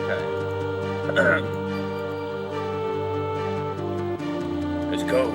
Okay. Let's go.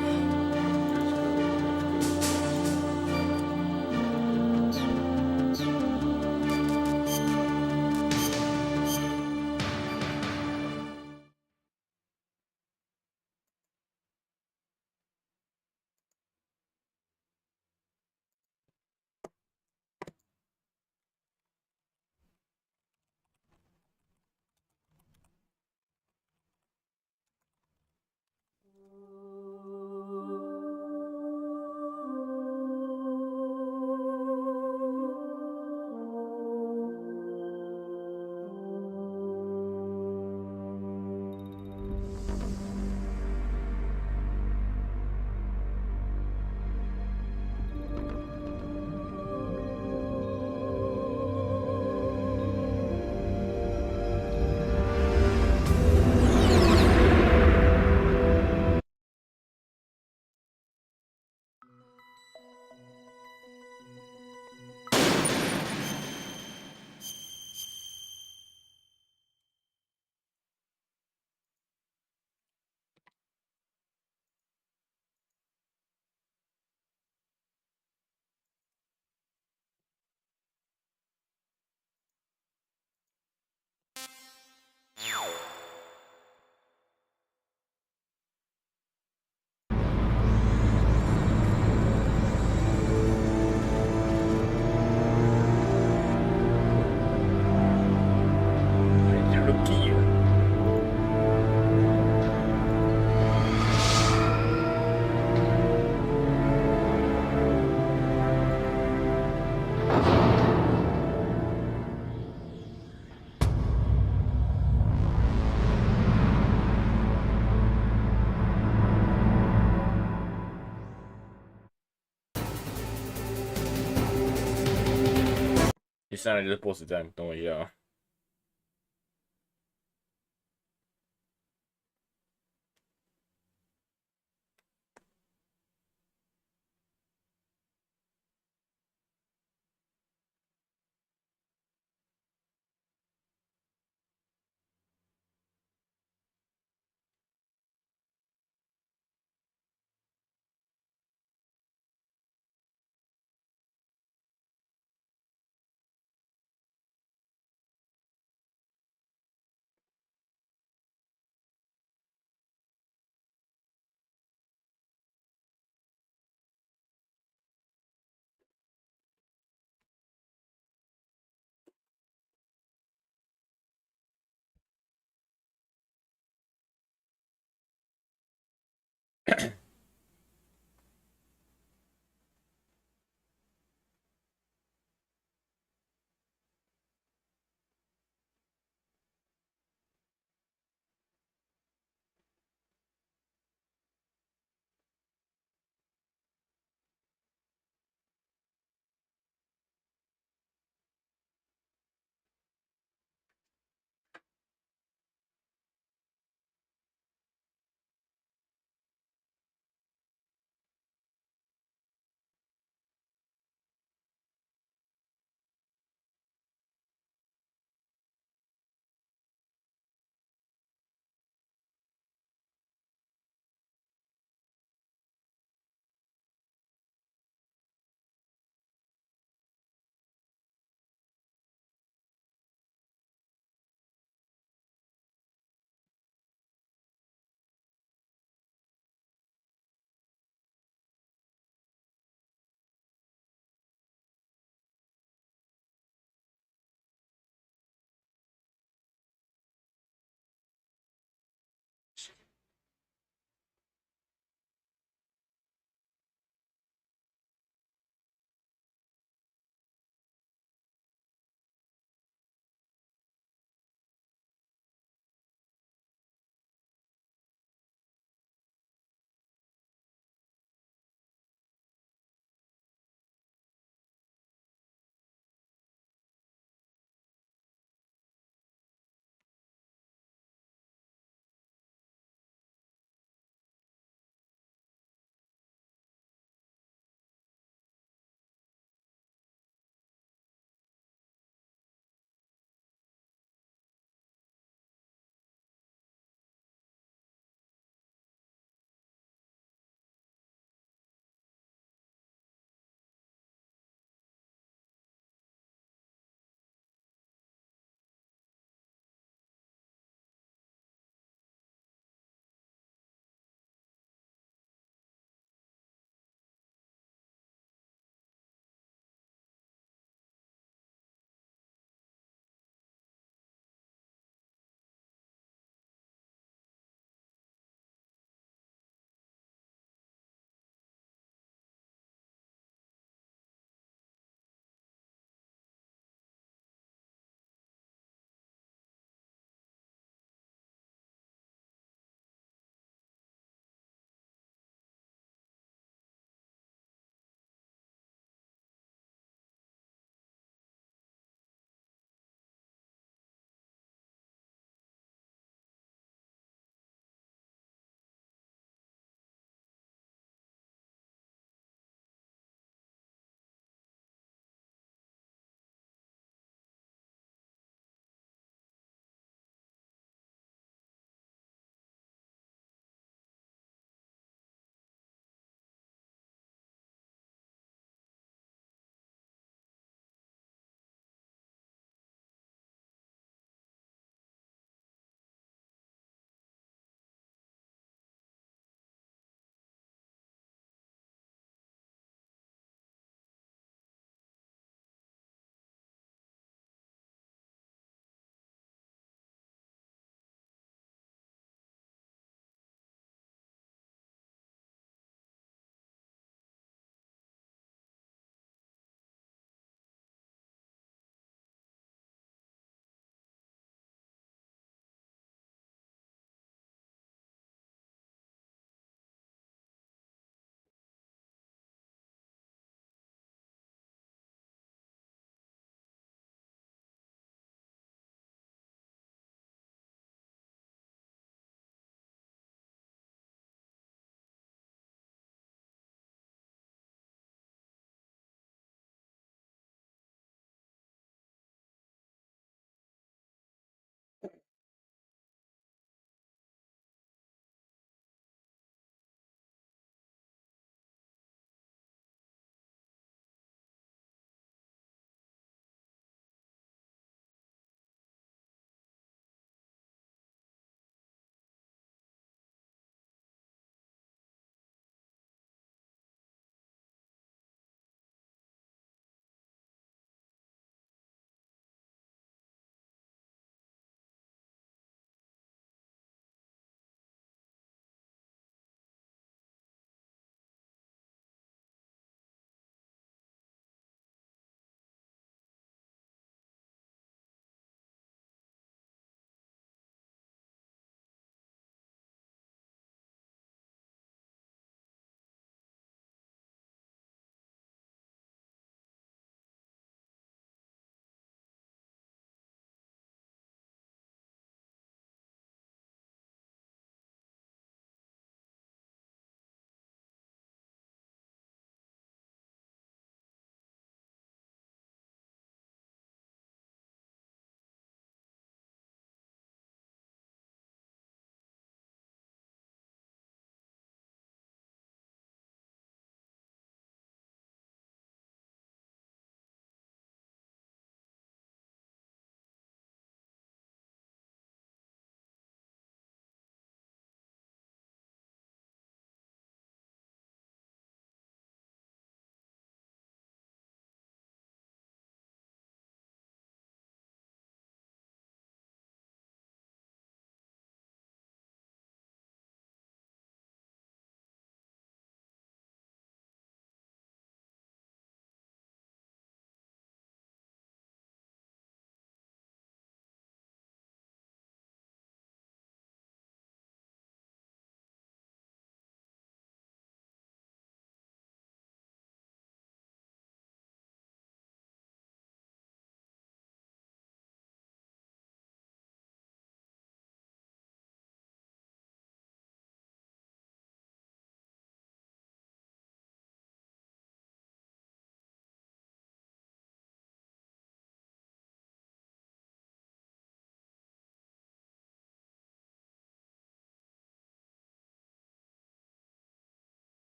He sounded just boss 战，等我一下啊。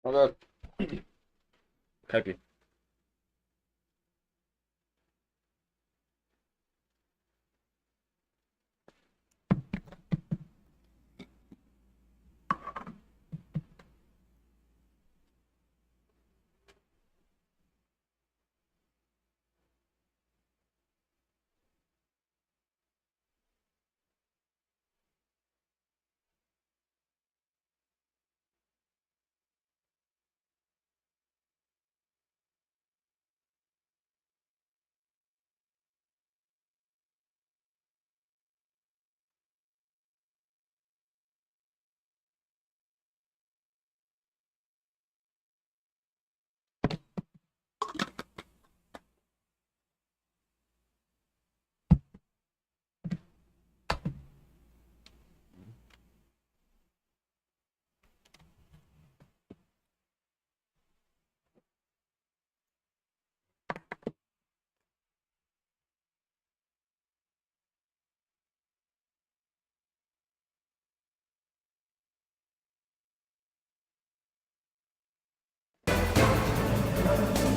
好的，开屏。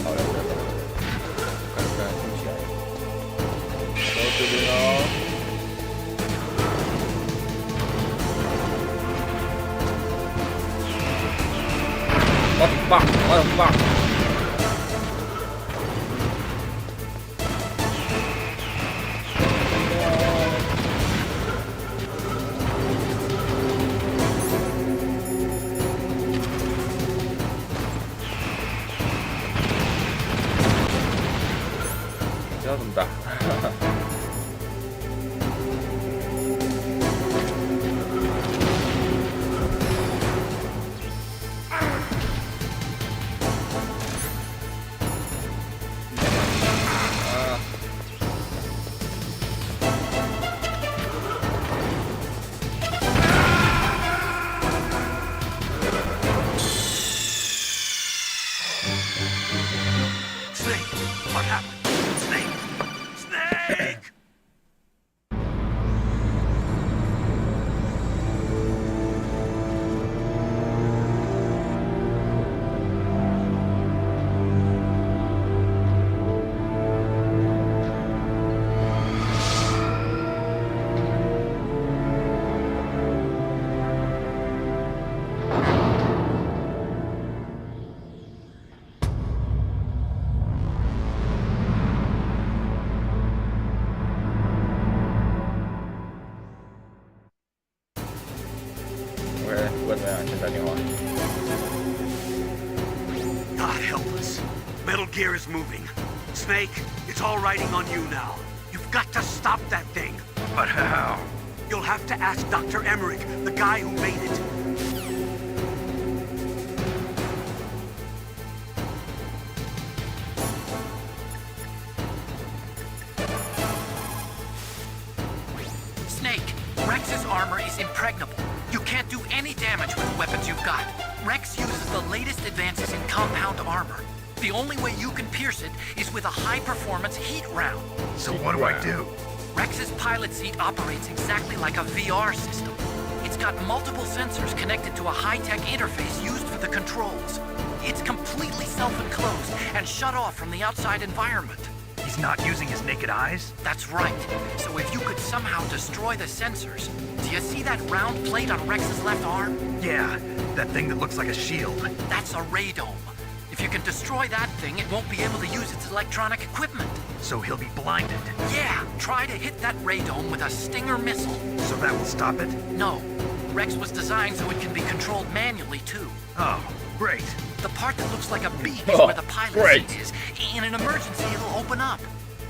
好了，看看听起来，到这边喽。我的棒，我的棒！这要怎么打？What happened? Snake! Snake! OK， 不管怎么样，先打电话。God help us. Metal Gear is moving. Snake, it's all riding on you now. You've got to stop that thing. But how? You'll have to ask Dr. Emmerich, the guy who made it. Snake, Rex's armor is impregnable. You can't do any damage with the weapons you've got. Rex uses the latest advances in compound armor. The only way you can pierce it is with a high-performance heat round. So what do I do? Rex's pilot seat operates exactly like a VR system. It's got multiple sensors connected to a high-tech interface used for the controls. It's completely self-enclosed and shut off from the outside environment. He's not using his naked eyes? That's right. So if you could somehow destroy the sensors... Do you see that round plate on Rex's left arm? Yeah, that thing that looks like a shield. That's a radome. If you can destroy that thing, it won't be able to use its electronic equipment. So he'll be blinded. Yeah, try to hit that radome with a Stinger missile. So that will stop it? No. Rex was designed so it can be controlled manually, too. Oh, great. The part that looks like a beak is where the pilot seat is. In an emergency, it'll open up.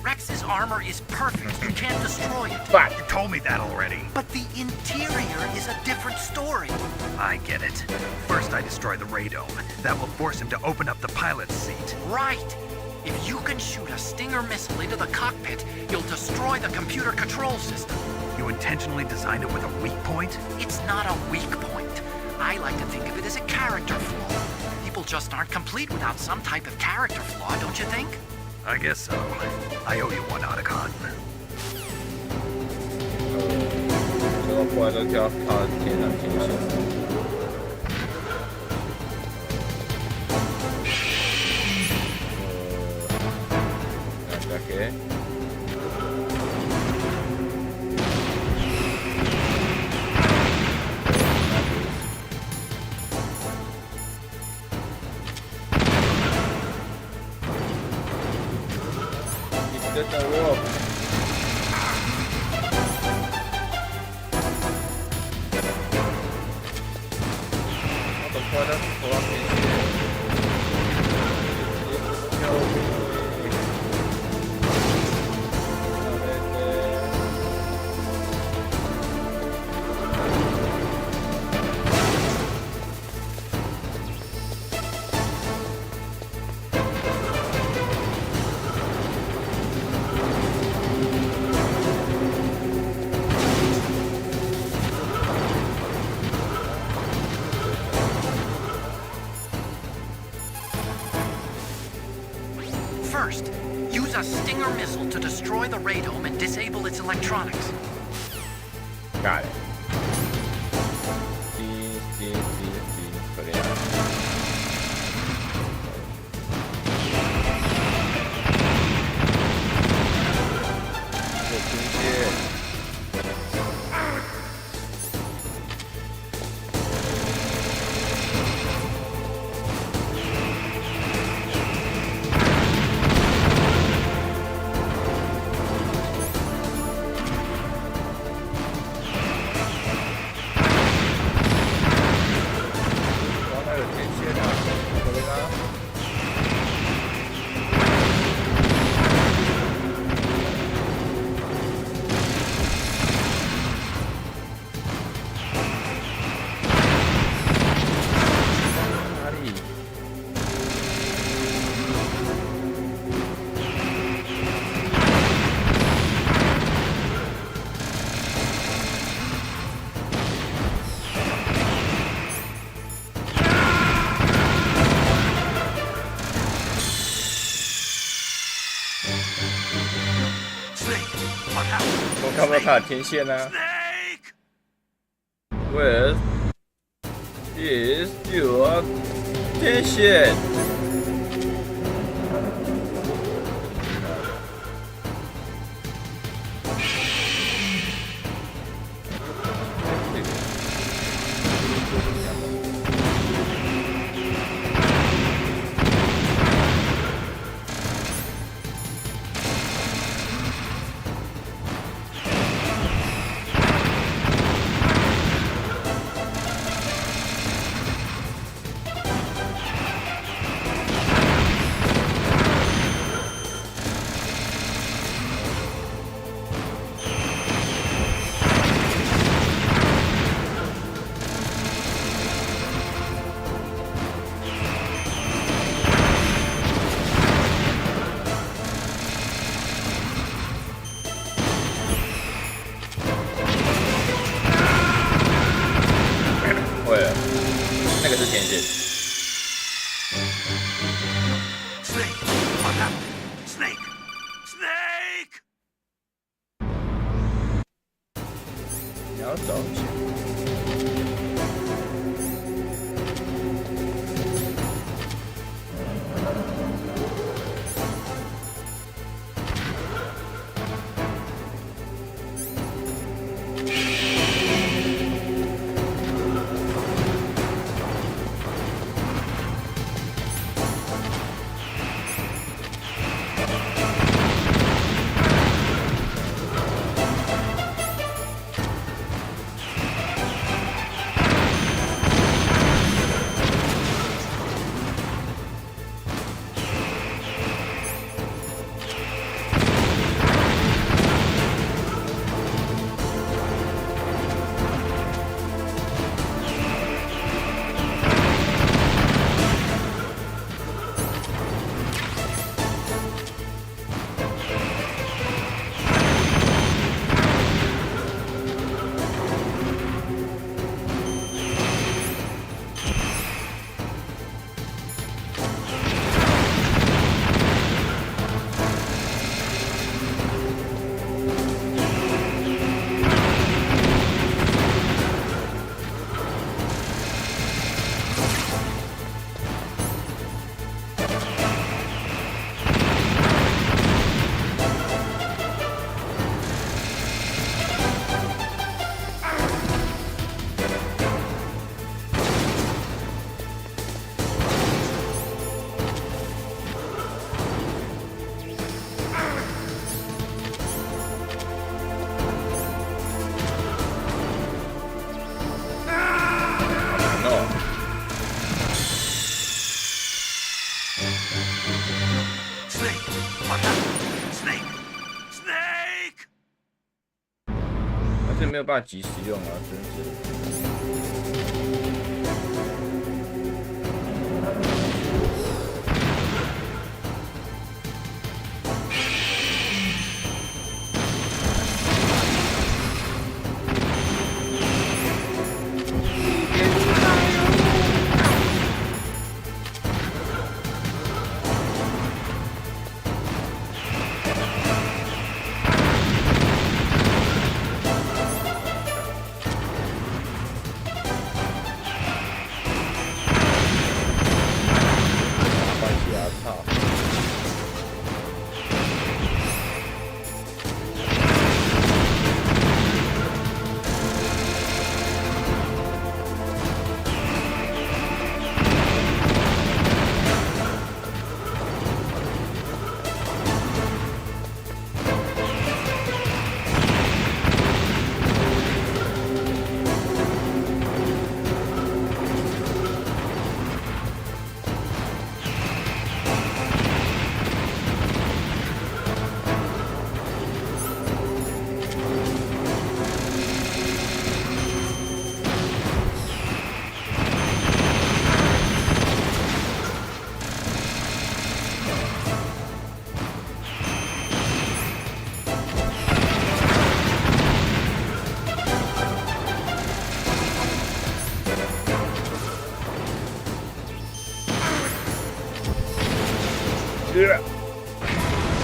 Rex's armor is perfect. You can't destroy it. But you told me that already. But the interior is a different story. I get it. First I destroy the radome. That will force him to open up the pilot's seat. Right. If you can shoot a Stinger missile into the cockpit, you'll destroy the computer control system. You intentionally designed it with a weak point? It's not a weak point. I like to think of it as a character flaw. People just aren't complete without some type of character flaw, don't you think? I guess so. I owe you one, Otacon. 这个过来这条靠天上天线。OK。你在等我。我等快了，我往前去。First, use a Stinger missile to destroy the radome and disable its electronics. Got it. D. 可怜。这军械。我看不到它的天线呢、啊。Where is your 天线？会了，那个是天线。Snake, what happened? Snake, Snake! 你要找钱。没有办法及时用啊，真是。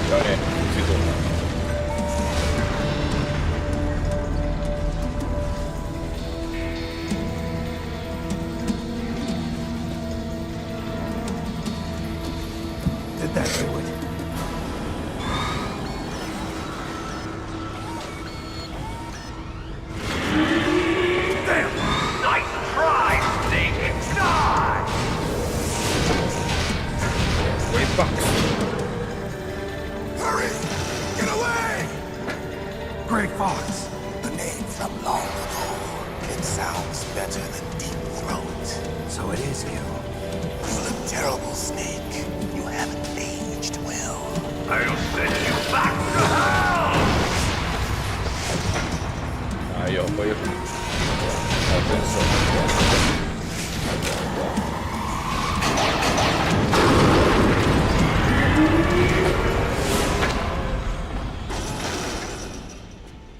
教练，记住了。Did that do it? Damn! Nice try, Snake! Die! Way back. Hurry! Get away! Grey Fox. The name from long ago. It sounds better than Deep Throat. So it is you. You look terrible, Snake. You haven't aged well. I'll send you back to hell! 哪有恢复？好真手。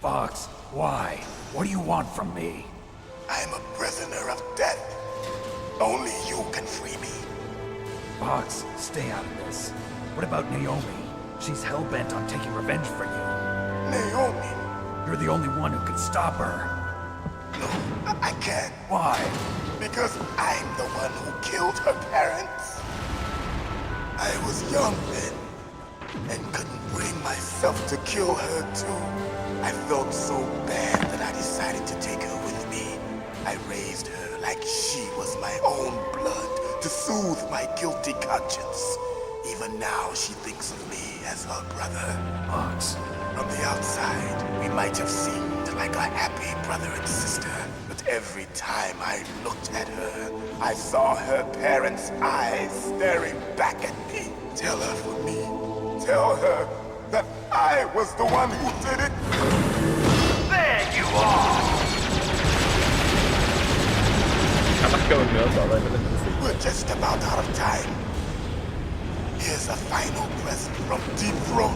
Fox, why? What do you want from me? I'm a prisoner of death. Only you can free me. Fox, stay out of this. What about Naomi? She's hell-bent on taking revenge for you. Naomi? You're the only one who can stop her. No, I can't. Why? Because I'm the one who killed her parents. I was young then, and couldn't bring myself to kill her too. I felt so bad that I decided to take her with me. I raised her like she was my own blood to soothe my guilty conscience. Even now she thinks of me as her brother. Fox. From the outside, we might have seemed like a happy brother and sister. But every time I looked at her, I saw her parents' eyes staring back at me. Tell her for me. Tell her that I was the one who did it. There you are! 他根本没有找到你们的痕迹。 We're just about out of time. Here's a final present from Deep Throat.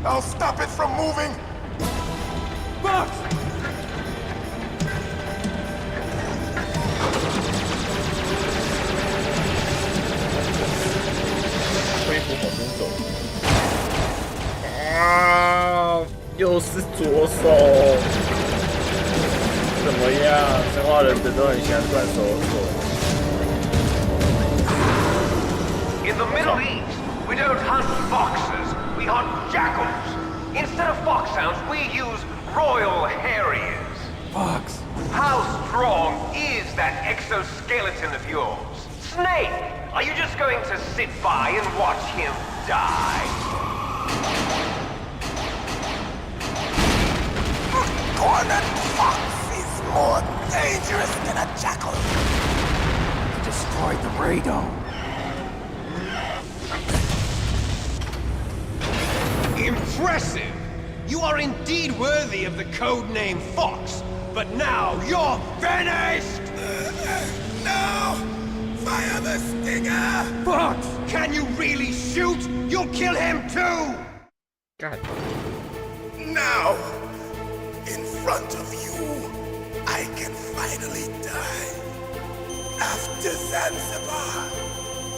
I'll stop it from moving. Fox! 恢复好中手。啊，又是左手。怎么样？生化人的都很喜欢断手手。 In the Middle East, we don't hunt foxes, we hunt jackals. Instead of foxhounds, we use royal harriers. Fox! How strong is that exoskeleton of yours? Snake, are you just going to sit by and watch him die? Cornered fox is more dangerous than a jackal. Destroyed the radome. Impressive! You are indeed worthy of the codename Fox, but now you're finished! No! Fire the stinger! Fox! Can you really shoot? You'll kill him too! God. Now, in front of you, I can finally die. After Zanzibar,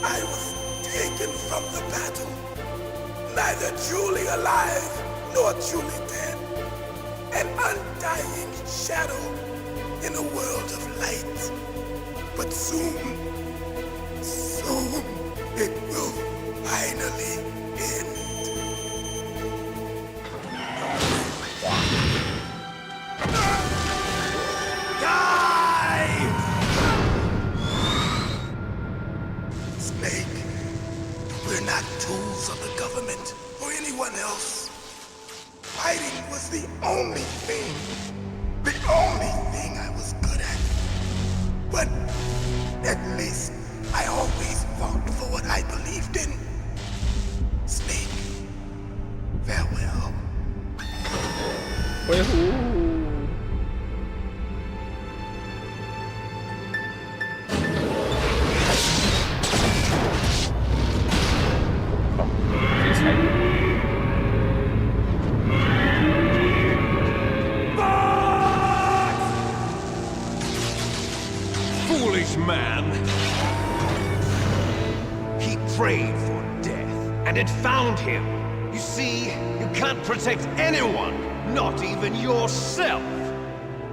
I was taken from the battle, neither truly alive nor truly dead. An undying shadow in a world of light. But soon, it will finally end. Die! Snake, we're not tools of the government or anyone else. Fighting was the only thing I was good at. But at least I always fought for what I believed in. Snake, farewell. 挥呼！靠，这才。Foolish man! He prayed for death, and it found him. You see, you can't protect anyone, not even yourself.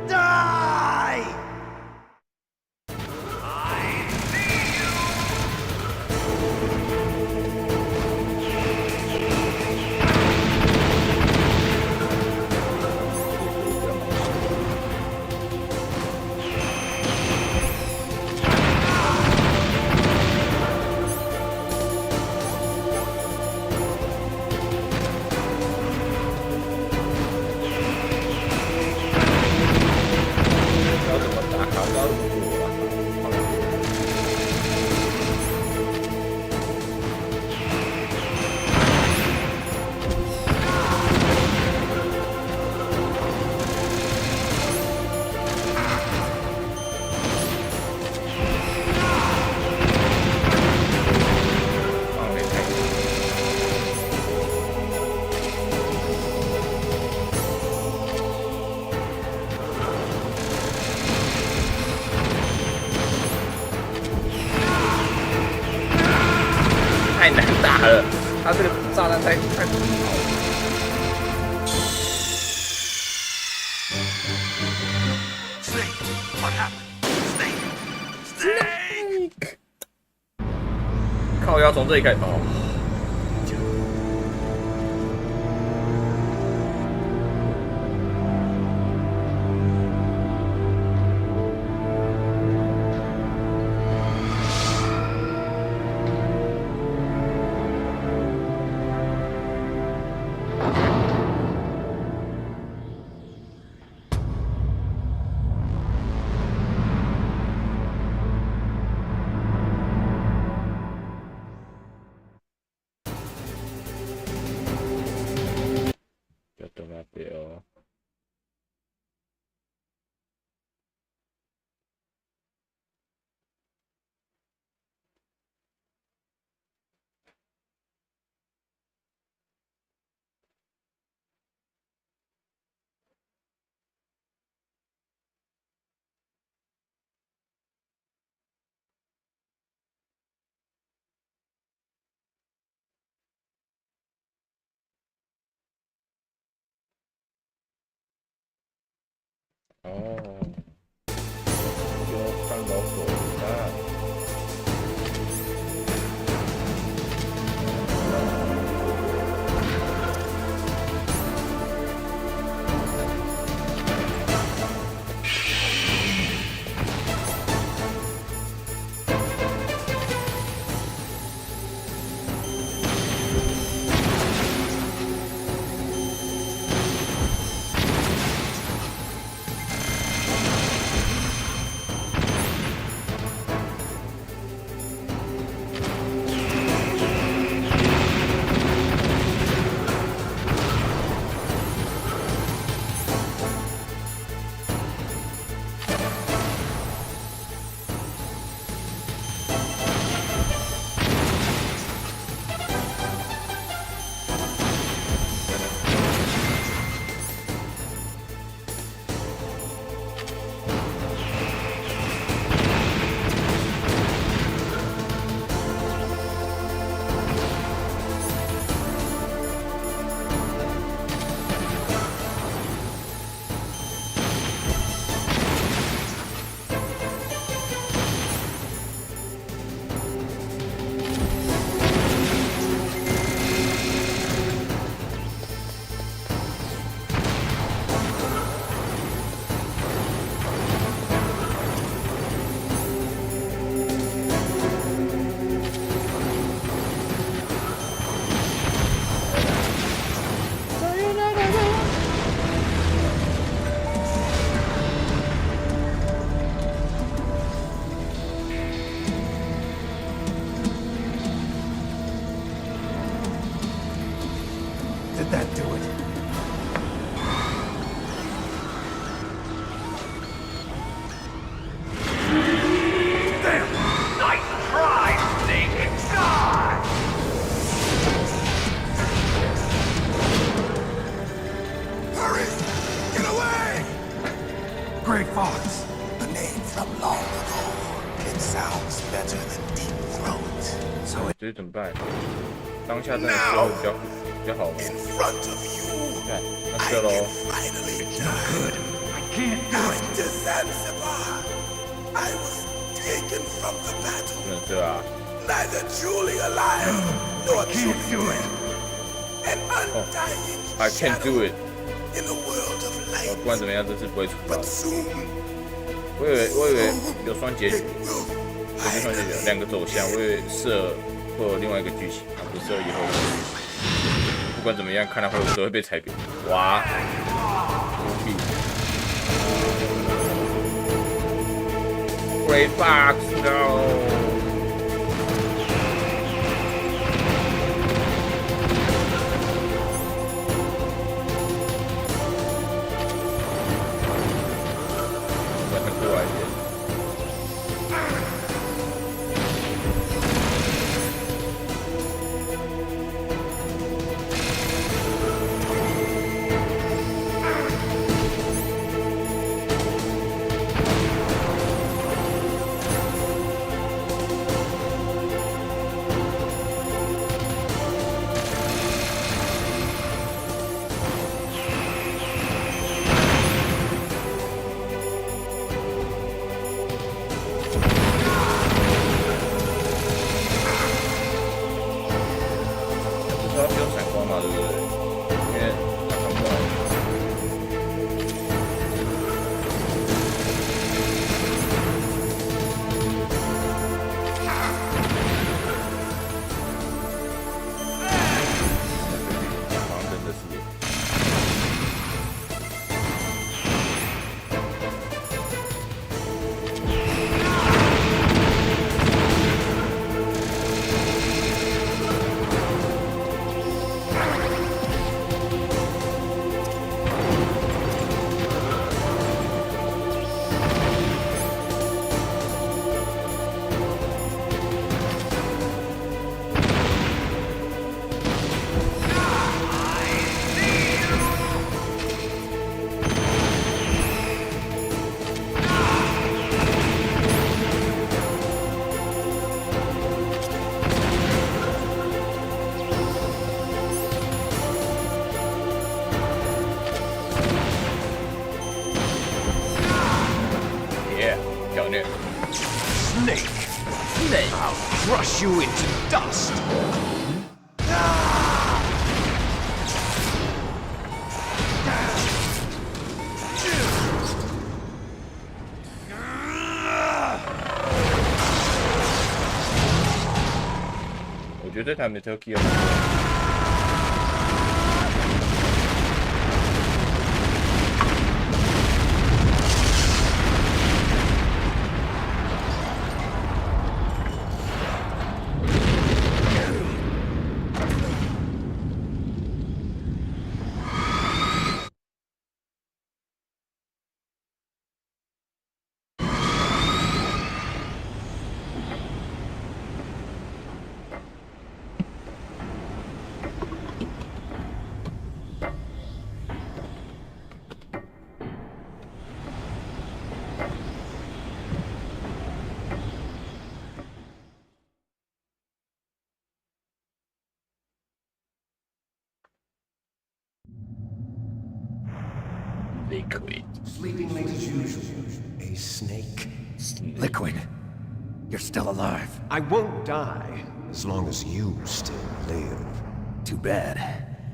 Die! I see you! 要怎么打卡到如果太难打了，他这个炸弹太不好了。Snake, what happened? Snake! 靠，要从这里开始哦。ちょっと待ってよ。哦，就看到手上。Did that do it? Damn! Nice try, Snake! Die! Hurry! Get away! Great Fox! A name from long ago. It sounds better than Deep Throat. So it 这是怎么办？当下真的时候比较好吗？ In front of you, 看，那 I 射喽 can！finally die. I can't do it! After Zanzibar, I was taken from the battle, 不能射啊！ neither truly alive nor Can't truly do it! dead. An undying I can't do shadow it！ in the world of 不管 light. 怎么样，这次不会出到 But。soon, 我以为有双结局， it will 不是双结局，两个走向。我以为射会有另外一个剧情，啊，不是射以后的剧情。不管怎么样，看来会有时候会被踩扁。哇！无比。Great Fox no！再看过来一点。不要闪光嘛，对不对？因为他看不到。好像真的是。耶，漂亮！ Snake! Snake! I'll crush you into dust!我觉得这台 Metal Gear ，Liquid Sleeping late as usual. A snake. Liquid. You're still alive. I won't die as long as you still live. Too bad.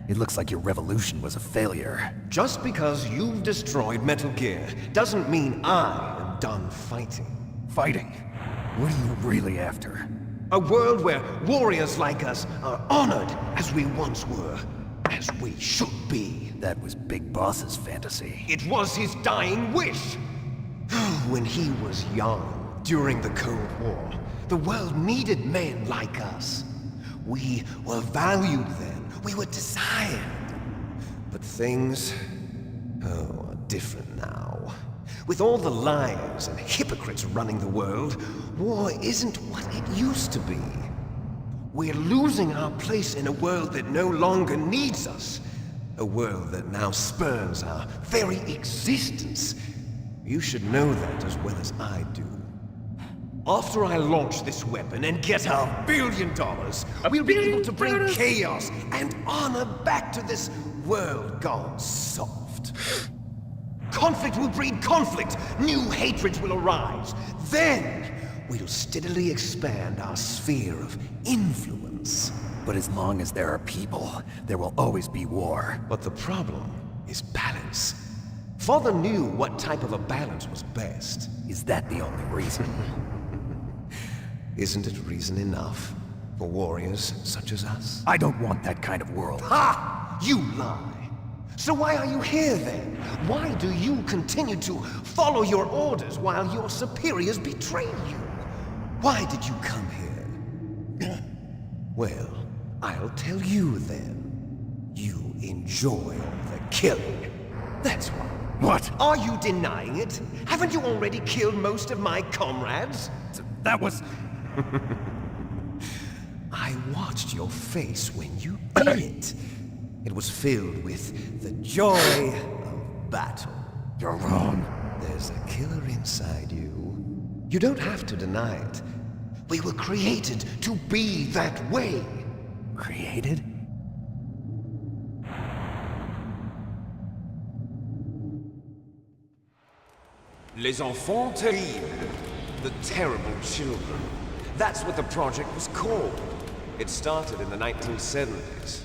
It looks like your revolution was a failure. Just because you've destroyed Metal Gear doesn't mean I am done fighting. Fighting? What are you really after? A world where warriors like us are honored as we once were, as we should be. That was Big Boss's fantasy. It was his dying wish. When he was young, during the Cold War, the world needed men like us. We were valued then. We were desired. But things, are different now. With all the liars and hypocrites running the world, war isn't what it used to be. We're losing our place in a world that no longer needs us. A world that now spurns our very existence. You should know that as well as I do. After I launch this weapon and get our $1 billion, we'll be able to bring chaos and honor back to this world gone soft. Conflict will breed conflict. New hatreds will arise. Then, we'll steadily expand our sphere of influence. But as long as there are people, there will always be war. But the problem is balance. Father knew what type of a balance was best. Is that the only reason? Isn't it reason enough for warriors such as us? I don't want that kind of world. Ha! You lie! So why are you here then? Why do you continue to follow your orders while your superiors betray you? Why did you come here? Well, I'll tell you then. You enjoy all the killing. That's why. What? Are you denying it? Haven't you already killed most of my comrades? That was... I watched your face when you did it. It was filled with the joy of battle. You're wrong. There's a killer inside you. You don't have to deny it. We were created to be that way. Created? Les enfants terribles. The terrible children. That's what the project was called. It started in the 1970s.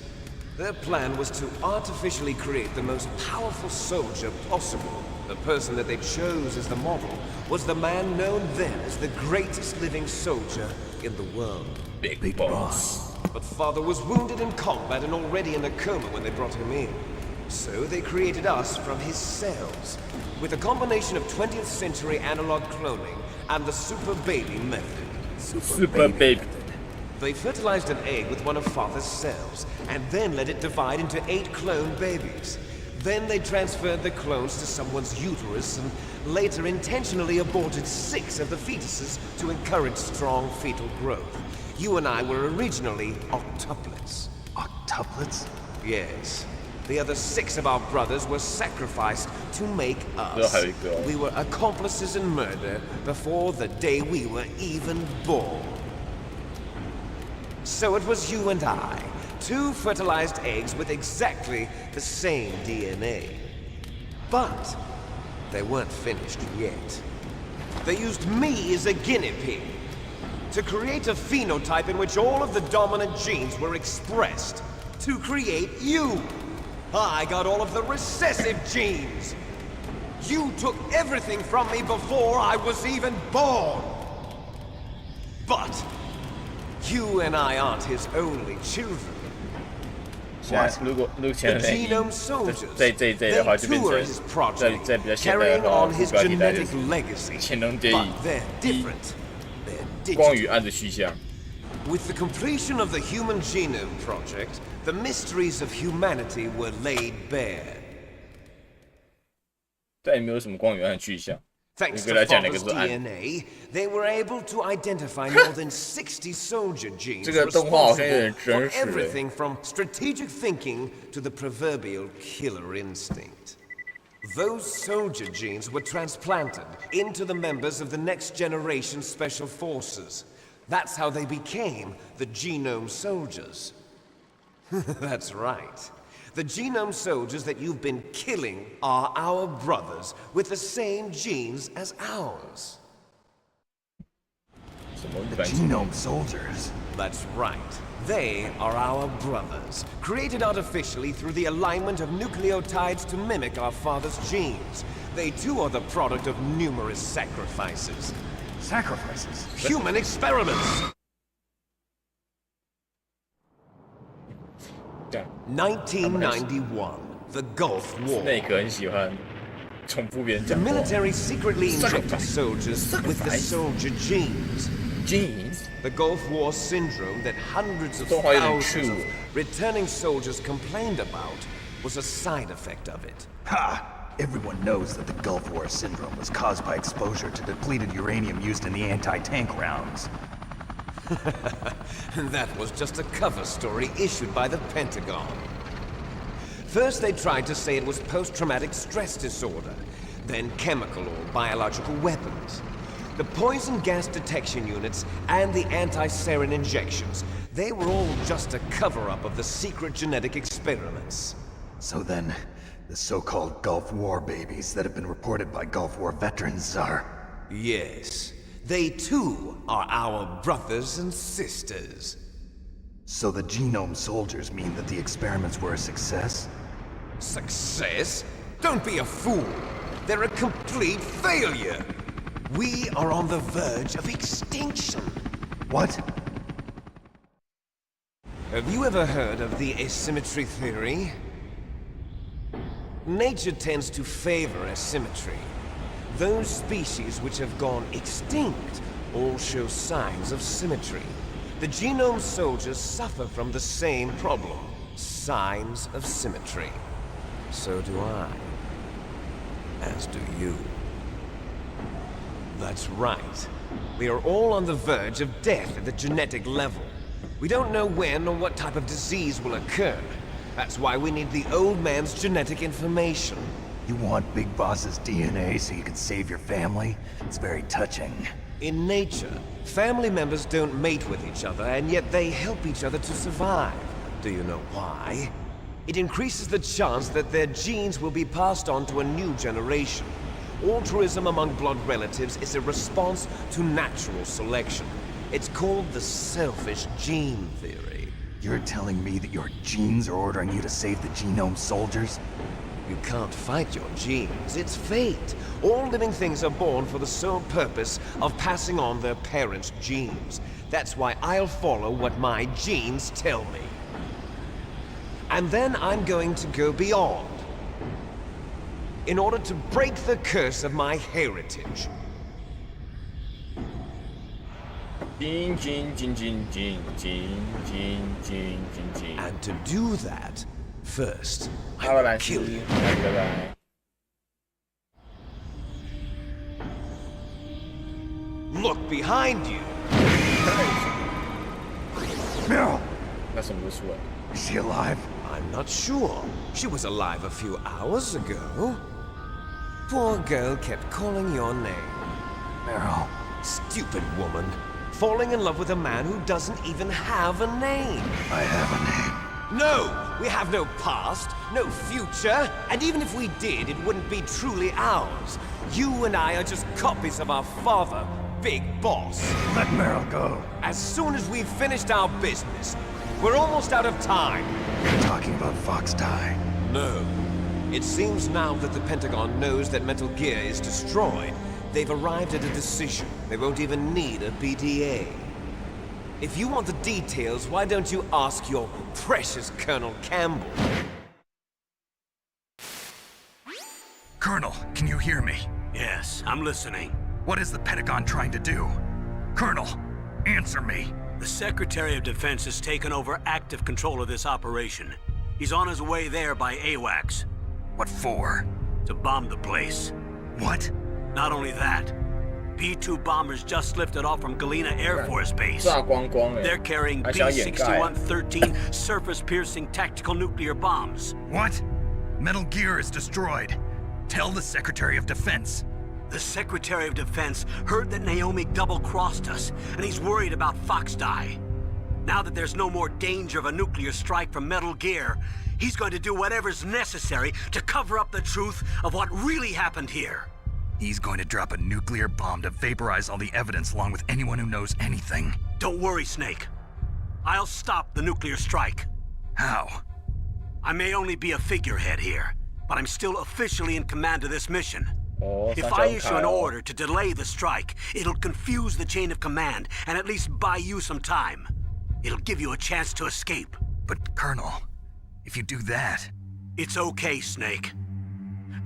Their plan was to artificially create the most powerful soldier possible. The person that they chose as the model was the man known then as the greatest living soldier in the world. Big Boss. But Father was wounded in combat and already in a coma when they brought him in. So they created us from his cells, with a combination of 20th century analog cloning and the super baby method. Super baby. They fertilized an egg with one of Father's cells, and then let it divide into 8 clone babies. Then they transferred the clones to someone's uterus, and later intentionally aborted 6 of the fetuses to encourage strong fetal growth. You and I were originally octuplets. Octuplets? Yes. The other 6 of our brothers were sacrificed to make us. We were accomplices in murder before the day we were even born. So it was you and I, 2 fertilized eggs with exactly the same DNA. But they weren't finished yet. They used me as a guinea pig to create a phenotype in which all of the dominant genes were expressed. To create you. I got all of the recessive genes. You took everything from me before I was even born. But you and I aren't his only children. 现在如果前 The 面 genome soldiers, 在的话就变 they 成 tour his project, 在比较现代 carrying 的话 on 副 his 标题带就 genetic 是 legacy. 潜龙谍 But 影 they're different. They're 光 digital. 与暗的虚像。 With the completion of the Human Genome Project, the mysteries of humanity were laid bare. 再也没有什么光与暗的去向。 Thanks 你 to 给他讲哪个 Father's 是暗？ DNA, they were able to identify more than 60 soldier genes 这个动画好像有点 responsible 真 for 实。 everything from strategic thinking to the proverbial killer instinct. Those soldier genes were transplanted into the members of the next generation special forces. That's how they became the genome soldiers. That's right. The genome soldiers that you've been killing are our brothers with the same genes as ours. 什么 The genome soldiers. That's right. They are our brothers, created artificially through the alignment of nucleotides to mimic our father's genes. They too are the product of numerous sacrifices. Sacrifices? Human experiments! 这样 1991, the Gulf War. 那个很喜欢重复别人 The 讲话。 military secretly injected soldiers with the soldier genes. Jeans The Gulf War syndrome that hundreds of 动画有点 thousands of 酷。 returning soldiers complained about was a side effect of it. Ha! Everyone knows that the Gulf War syndrome was caused by exposure to depleted uranium used in the anti-tank rounds. That was just a cover story issued by the Pentagon. First they tried to say it was post-traumatic stress disorder, then chemical or biological weapons. The poison gas detection units and the anti-sarin injections, they were all just a cover-up of the secret genetic experiments. So then, the so-called Gulf War babies that have been reported by Gulf War veterans are... Yes, they too are our brothers and sisters. So the genome soldiers mean that the experiments were a success? Success? Don't be a fool! They're a complete failure! We are on the verge of extinction. What? Have you ever heard of the asymmetry theory? Nature tends to favor asymmetry. Those species which have gone extinct all show signs of symmetry. The genome soldiers suffer from the same problem. Signs of symmetry. So do I. As do you. That's right. We are all on the verge of death at the genetic level. We don't know when or what type of disease will occur. That's why we need the old man's genetic information. You want Big Boss's DNA so you can save your family? It's very touching. In nature, family members don't mate with each other, and yet they help each other to survive. Do you know why? It increases the chance that their genes will be passed on to a new generation. Altruism among blood relatives is a response to natural selection. It's called the selfish gene theory. You're telling me that your genes are ordering you to save the genome soldiers? You can't fight your genes. It's fate. All living things are born for the sole purpose of passing on their parents' genes. That's why I'll follow what my genes tell me. And then I'm going to go beyond. In order to break the curse of my heritage. And to do that, first, I will kill you. Look behind you. Meryl! That's some loose sweat. Is she alive? I'm not sure. She was alive a few hours ago. Poor girl kept calling your name. Meryl. Stupid woman. Falling in love with a man who doesn't even have a name. I have a name. No! We have no past, no future, and even if we did, it wouldn't be truly ours. You and I are just copies of our father, Big Boss. Let Meryl go. As soon as we've finished our business, we're almost out of time. You're talking about Fox Die. No. It seems now that the Pentagon knows that Metal Gear is destroyed. They've arrived at a decision. They won't even need a BDA. If you want the details, why don't you ask your precious Colonel Campbell? Colonel, can you hear me? Yes, I'm listening. What is the Pentagon trying to do? Colonel, answer me. The Secretary of Defense has taken over active control of this operation. He's on his way there by AWACS. What for? To bomb the place. What? Not only that, B-2 bombers just lifted off from Galena Air Force Base. They're carrying B-6113 surface-piercing tactical nuclear bombs. What? Metal Gear is destroyed. Tell the Secretary of Defense. The Secretary of Defense heard that Naomi double-crossed us, and he's worried about Fox Die. Now that there's no more danger of a nuclear strike from Metal Gear, he's going to do whatever's necessary to cover up the truth of what really happened here. He's going to drop a nuclear bomb to vaporize all the evidence along with anyone who knows anything. Don't worry, Snake. I'll stop the nuclear strike. How? I may only be a figurehead here, but I'm still officially in command of this mission. If I issue an order to delay the strike, it'll confuse the chain of command and at least buy you some time. It'll give you a chance to escape. But, Colonel, if you do that... It's okay, Snake.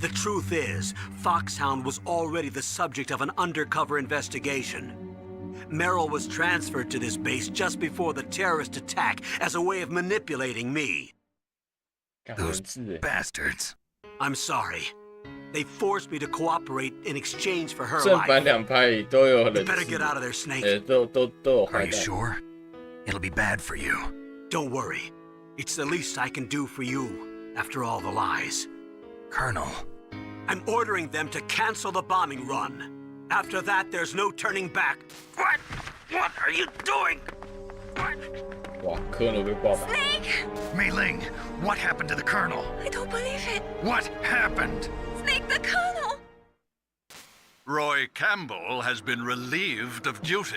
The truth is, Foxhound was already the subject of an undercover investigation. Meryl was transferred to this base just before the terrorist attack as a way of manipulating me. Those bastards. I'm sorry. They forced me to cooperate in exchange for her 正反 life. 两派都有 You 人 better 质 get out of there, Snake. 都有 Are 坏 you 蛋。 sure? It'll be bad for you. Don't worry. It's the least I can do for you after all the lies. Colonel, I'm ordering them to cancel the bombing run. After that, there's no turning back. What? What are you doing? What? 哇，科诺被爆满。 Snake! Mei Ling, what happened to the Colonel? I don't believe it. What happened? Snake the Colonel! Roy Campbell has been relieved of duty.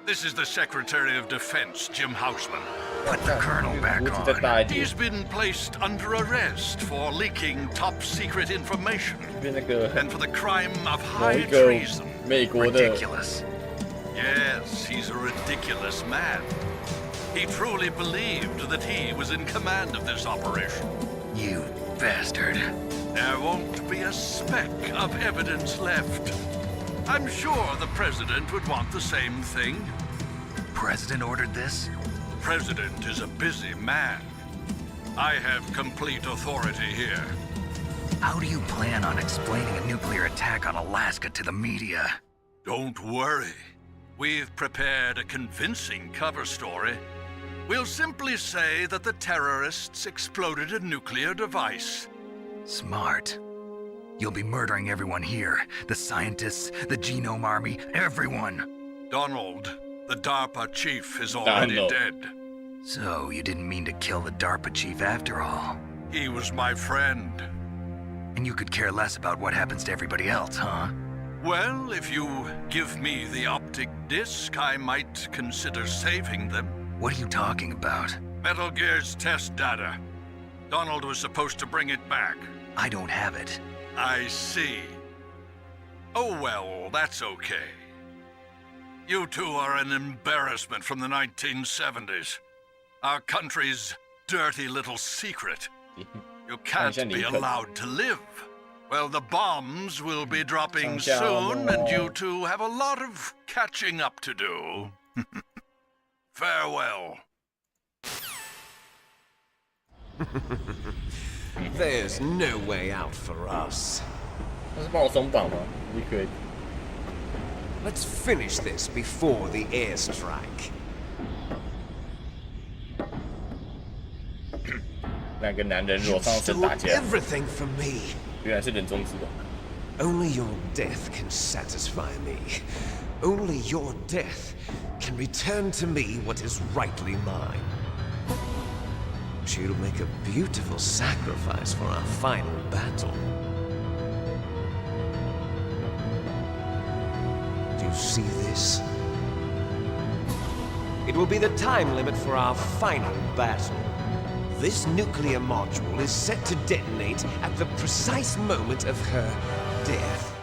This is the Secretary of Defense, Jim Houseman. Put the Colonel back 胡子再 on. 大一点 He's，been placed under arrest for leaking top secret information 变那个 and for the crime of 某 high 一个 treason. 美国的 Ridiculous. Yes, he's a ridiculous man. He truly believed that he was in command of this operation. You bastard. There won't be a speck of evidence left. I'm sure the President would want the same thing. President ordered this? President is a busy man. I have complete authority here. How do you plan on explaining a nuclear attack on Alaska to the media? Don't worry. We've prepared a convincing cover story. We'll simply say that the terrorists exploded a nuclear device. Smart. You'll be murdering everyone here. The scientists, the Genome Army, everyone. Donald, the DARPA chief, is already Donald. dead. So, you didn't mean to kill the DARPA chief after all. He was my friend. And you could care less about what happens to everybody else, huh? Well, if you give me the optic disc, I might consider saving them. What are you talking about? Metal Gear's test data. Donald was supposed to bring it back. I don't have it. I see. Oh well, that's okay. You two are an embarrassment from the 1970s. Our country's dirty little secret. You can't be allowed to live. Well, the bombs will be dropping soon, and you two have a lot of catching up to do. Farewell. There's no way out for us. 他是帮我松绑吗？你可以。 Let's finish this before the airstrike. 两个男人裸 You 上身 stole 打架， everything from me. 原来是人中之龙。 Only your death can satisfy me. Only your death can return to me what is rightly mine. She'll make a beautiful sacrifice for our final battle. Do you see this? It will be the time limit for our final battle. This nuclear module is set to detonate at the precise moment of her death.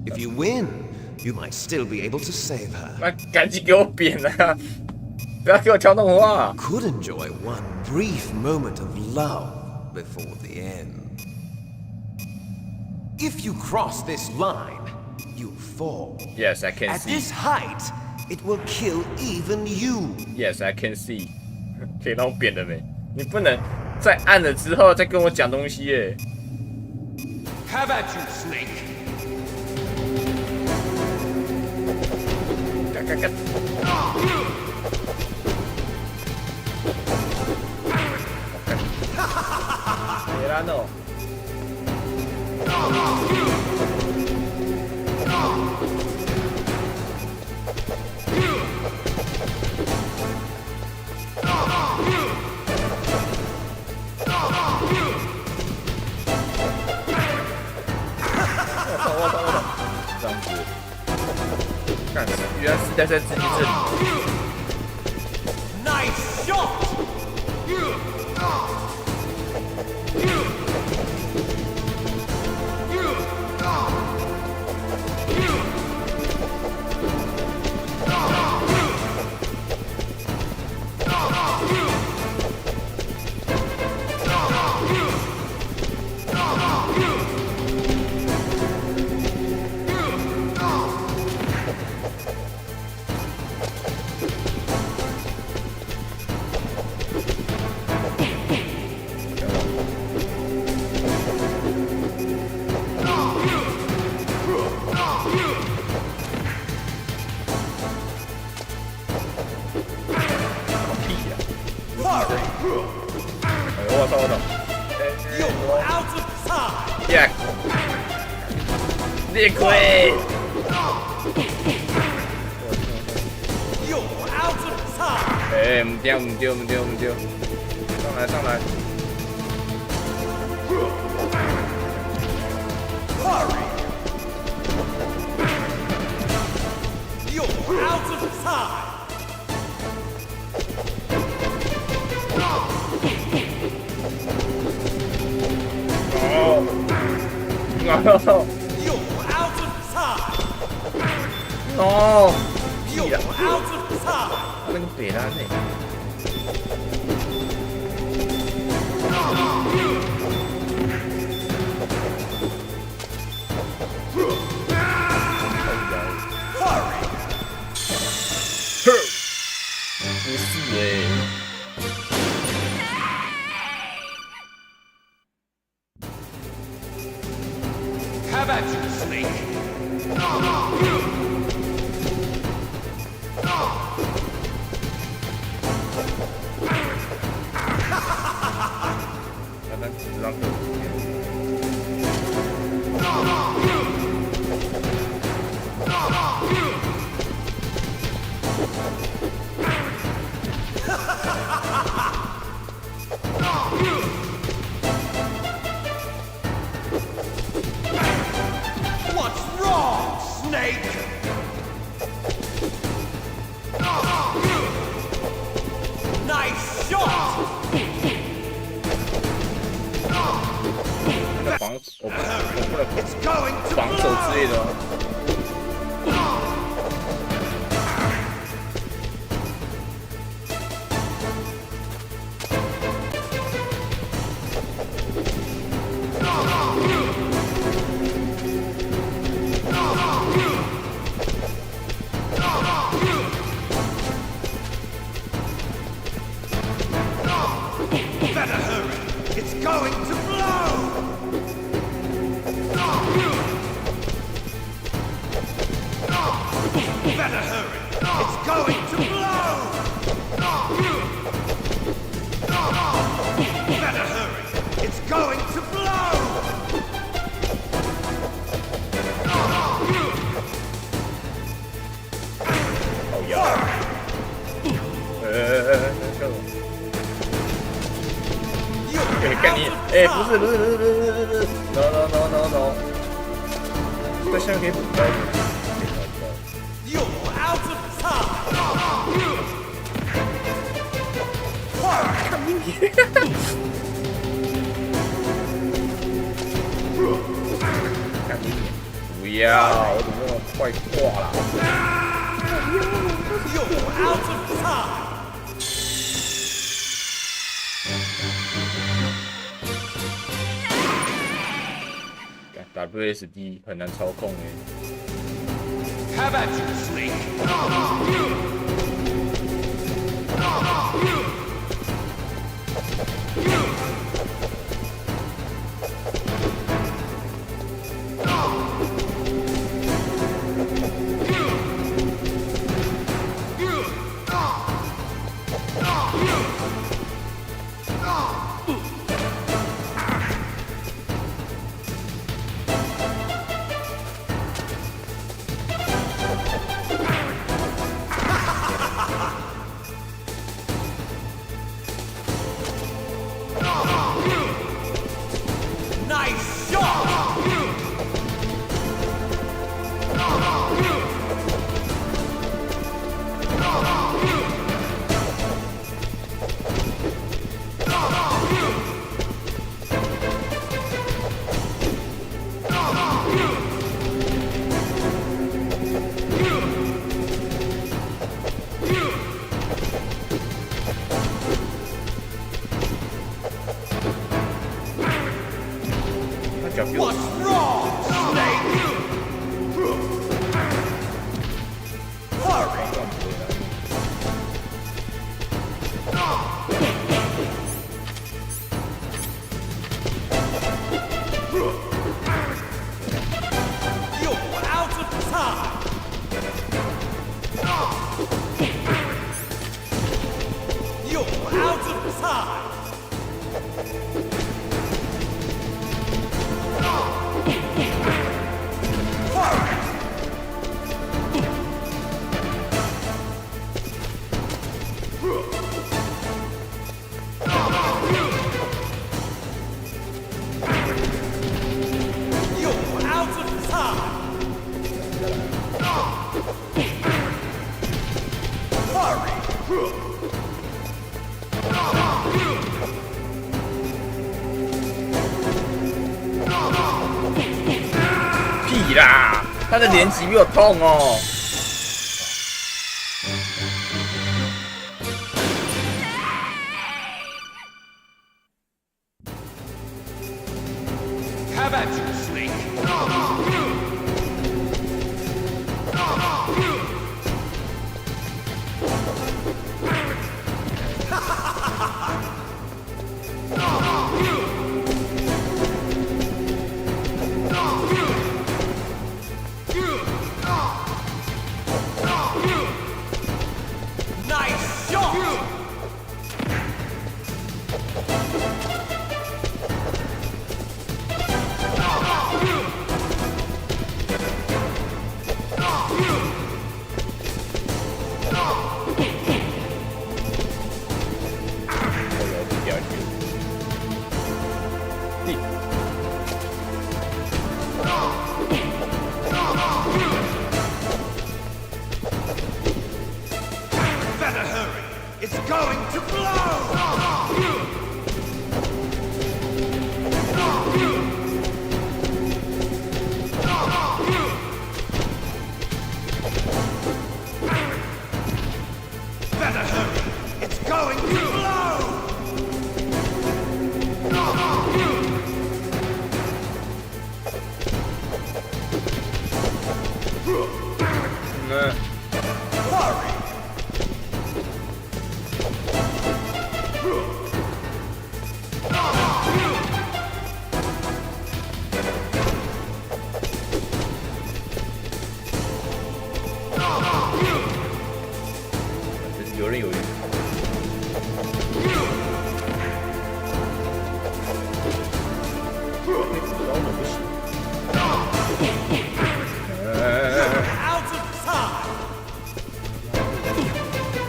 If you win, you might still be able to save her. 那赶紧给我扁啊！不要给我挑动话。 Could enjoy one brief moment of love before the end. If you cross this line, you fall. Yes, I can At see. this height, it will kill even you. Yes, I can see. 可以让我扁了没？你不能在按了之后再跟我讲东西耶。 Have at you, Snake. 干干干！别拉弄！ 这样子，干什么？原来是在自己这里。 Nice shot! 我操我操！耶！裂亏！哎，唔丢唔丢唔丢唔丢！上来上来！ 哦，屁啦！那个北兰呢？不是哎。 Have at you, Snake! 让他让个。 What's wrong, Snake? Nice shot! 防我不能防守之类的吗？ Better hurry! It's going to blow! Better hurry! It's going to blow! Better hurry! It's going to blow! Oh yeah! 干什么？ 干你！哎，不是，no， 这个箱可以补刀。You're out of time! 干你！不要，我怎么那么快挂了？ You're out of time! WSD 很难操控哎。 Have at you, Snake! Nice shot! What's wrong, Snake? Hurry! You're out of time! You're out of time! You're out of time! Hurry! 屁啦！他的连击比我痛哦。How about you, Snake? Nice shot! Better hurry! It's going to blow! Better hurry! It's going to blow! Hurry!游刃有余。Out of time!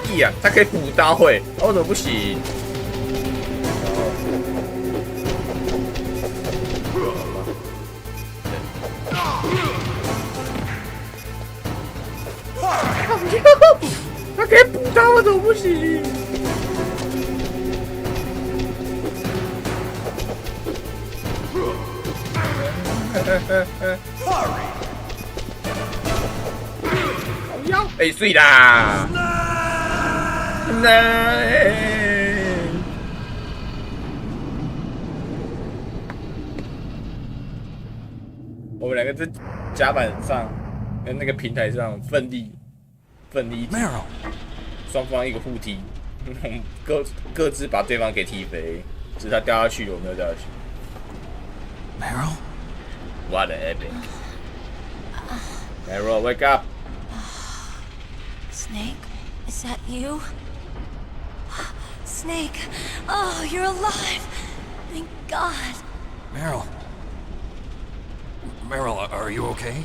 屁啊！他可以补刀会，为什么不行？他可以补刀，为什么不行？哎，碎啦！我们两个在甲板上跟那个平台上奋力一击，双方一个互踢，各自把对方给踢飞，只是他掉下去，我没有掉下去。Meryl? What an epic! Meryl, wake up! Snake, is that you? Snake, oh, you're alive! Thank God. Meryl. Meryl, are you okay?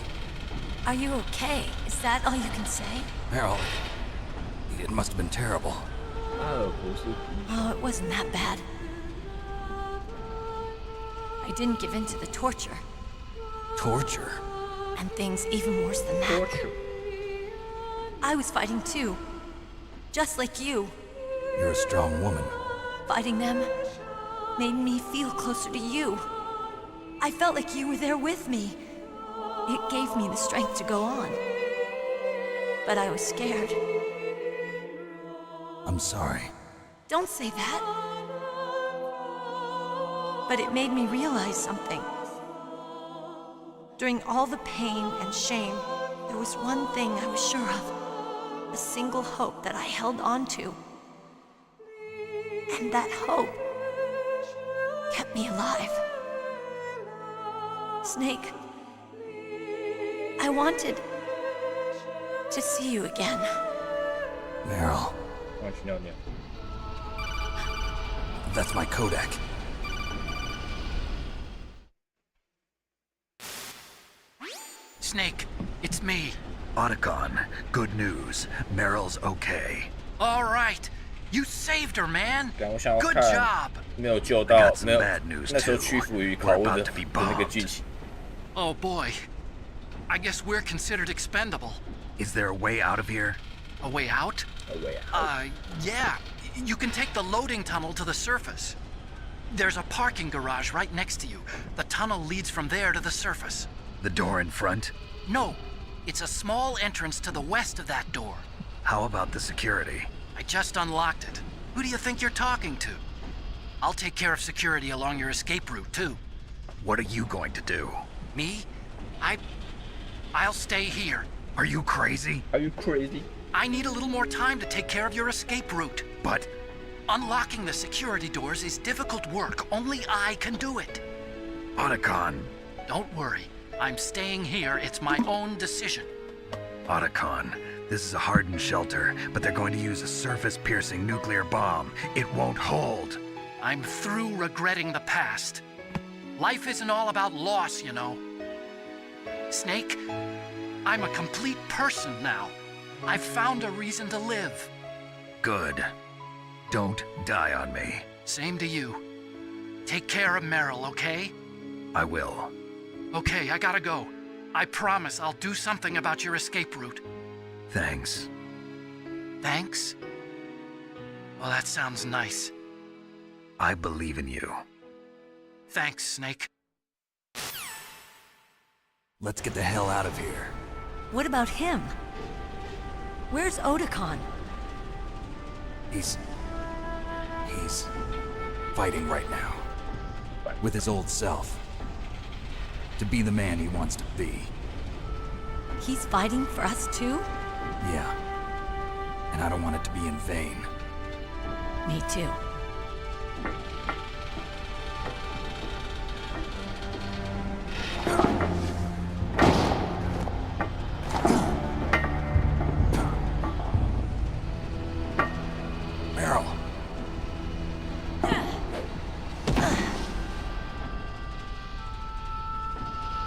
Are you okay? Is that all you can say? Meryl, it must have been terrible. Oh, it wasn't that bad. I didn't give in to the torture. Torture? And things even worse than that. I was fighting too. Just like you. You're a strong woman. Fighting them made me feel closer to you. I felt like you were there with me. It gave me the strength to go on. But I was scared. I'm sorry. Don't say that. But it made me realize something. During all the pain and shame, there was one thing I was sure of. A single hope that I held on to. And that hope kept me alive. Snake, I wanted to see you again. Meryl. That's my codec. Snake, it's me. Otacon, good news. Meryl's okay. All right. You saved her, man. 但我想要 Good 看 job. 没有救 I 到 got，some 没有 bad news 那时候 too. 屈服于 We're 拷问 about 的 to be 那个 bombed. 剧情。 Oh boy. I guess we're considered expendable. Is there a way out of here? A way out? Yeah. You can take the loading tunnel to the surface. There's a parking garage right next to you. The tunnel leads from there to the surface. The door in front? No, it's a small entrance to the west of that door. How about the security? I just unlocked it. Who do you think you're talking to? I'll take care of security along your escape route, too. What are you going to do? Me? I'll stay here. Are you crazy? Are you crazy? I need a little more time to take care of your escape route. But Unlocking the security doors is difficult work. Only I can do it. Otacon. Don't worry. I'm staying here. It's my own decision. Otacon, this is a hardened shelter, but they're going to use a surface-piercing nuclear bomb. It won't hold. I'm through regretting the past. Life isn't all about loss, you know. Snake, I'm a complete person now. I've found a reason to live. Good. Don't die on me. Same to you. Take care of Meryl, okay? I will. Okay, I gotta go. I promise I'll do something about your escape route. Thanks. Thanks? Well, that sounds nice. I believe in you. Thanks, Snake. Let's get the hell out of here. What about him? Where's Otacon? He's fighting right now. With his old self. To be the man he wants to be. He's fighting for us too? Yeah. And I don't want it to be in vain. Me too. Meryl.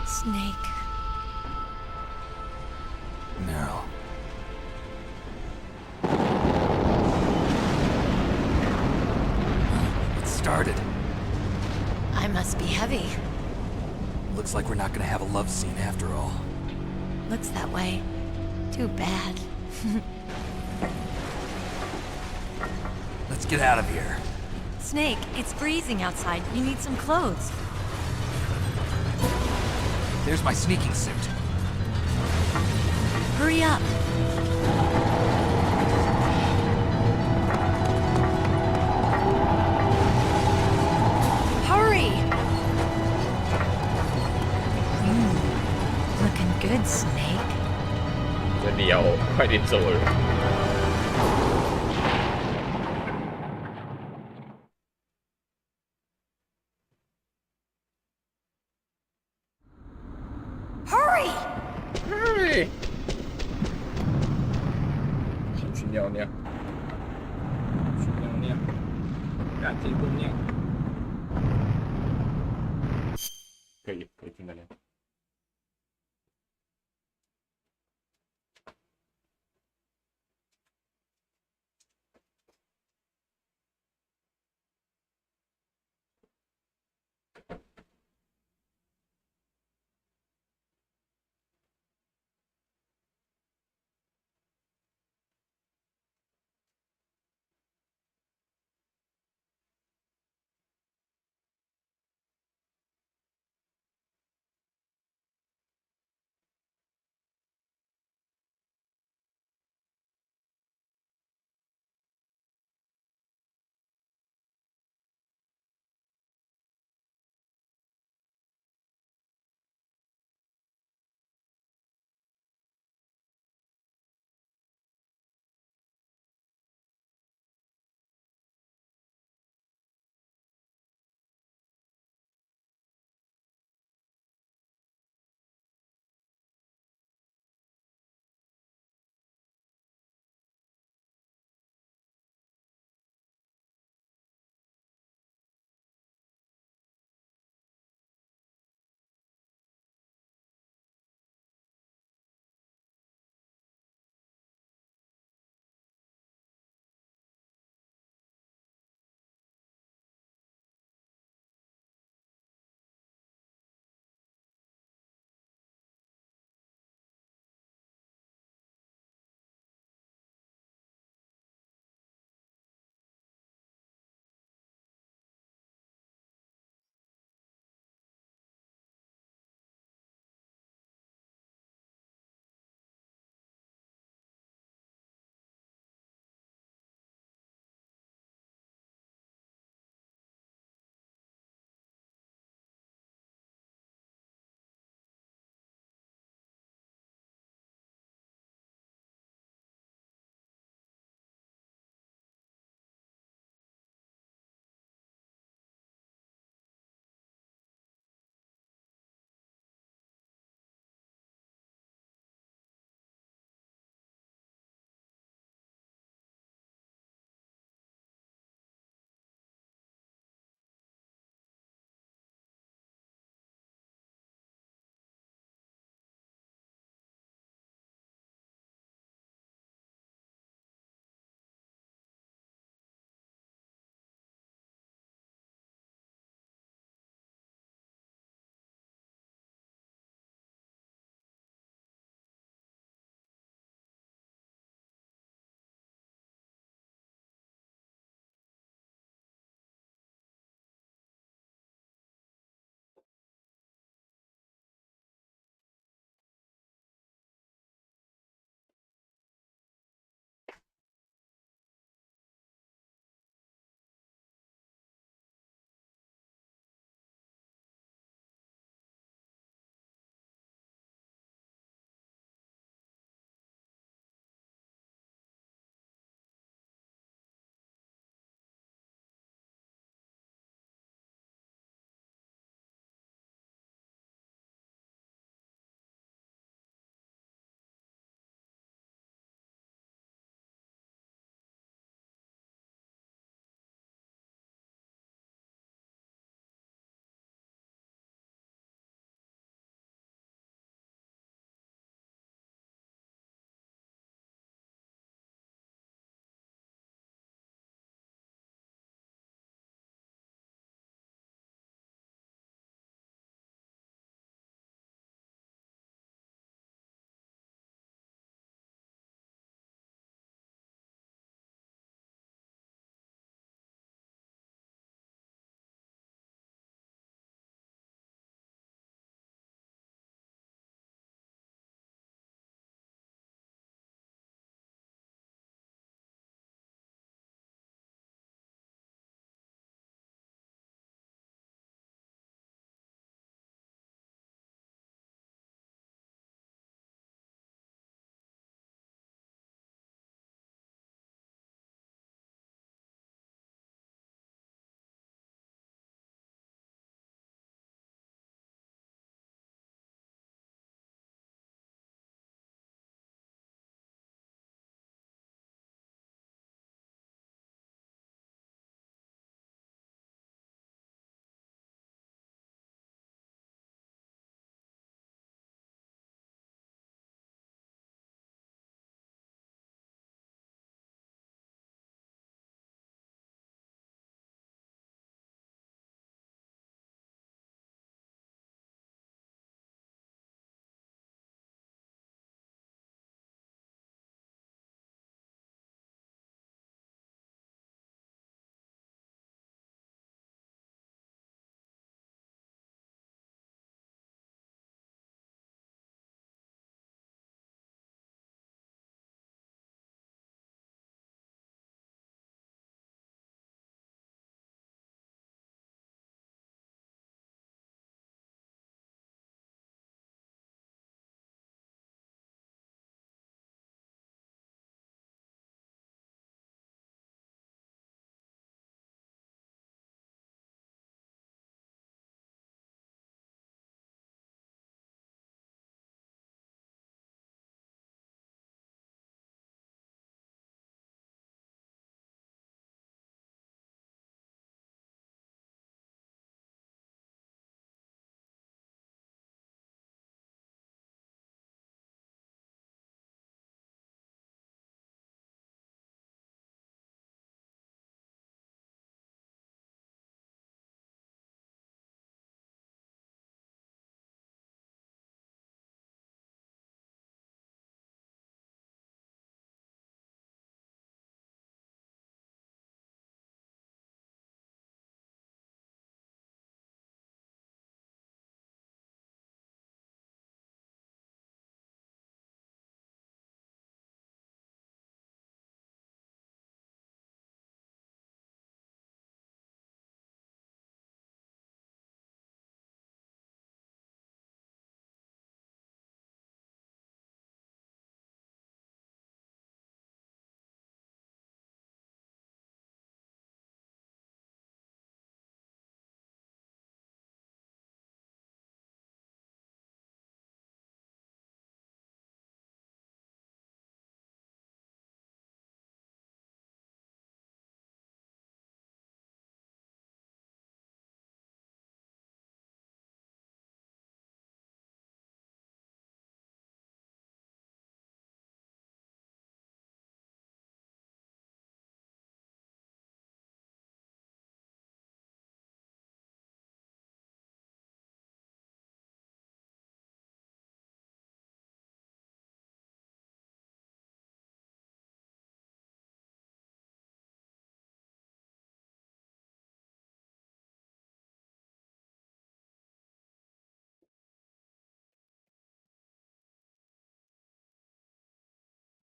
Snake. Meryl. It started. I must be heavy. Looks like we're not gonna have a love scene after all. Looks that way. Too bad. Let's get out of here. Snake, it's freezing outside. You need some clothes. There's my sneaking suit. Hurry up. Hurry! Looking good, Snake. 真的要快点走了。Hurry! Hurry! 先去尿尿。去尿尿。赶紧尿尿。可以去尿尿。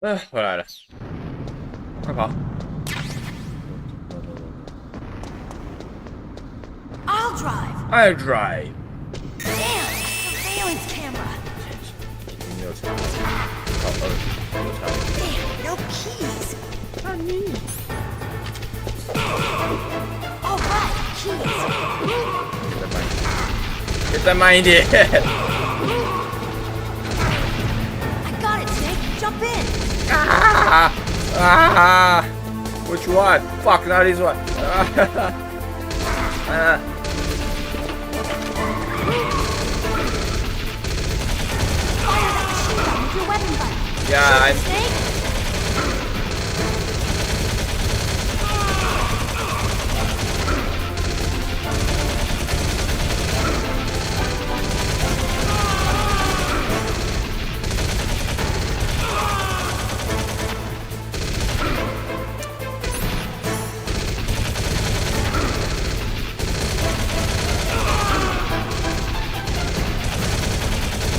回来了，快跑 I'll drive.！I drive。 Damn, surveillance camera. 已经没有差了，好2，没有差了。 Damn, no keys. All right, keys. 可以再慢一点。I got it, Snake. Jump in. Which one? Fuck, not this one. Fire that machine gun with your weapon button. Yeah, Shoot, Snake.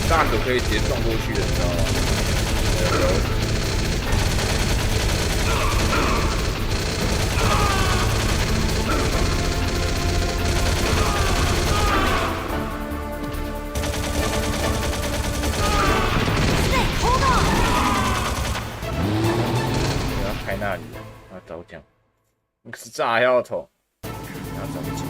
大可可以直接撞过去的，你知道吗？Snake, hold on. 我要开那里，啊，早讲，那个是炸药桶，然后怎么进？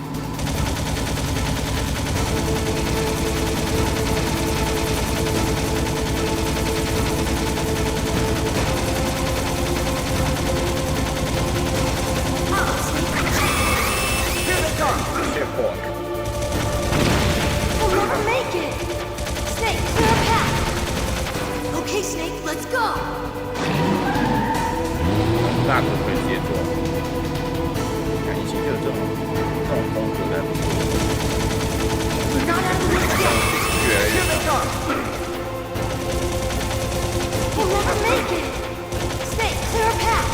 We'll never make it. Snake, clear a path. Okay, Snake, let's go. 大可可以直接做，看以前就有这种风格在。 We're not out of the woods yet. 越来越大。 We'll never make it. Snake, clear a path.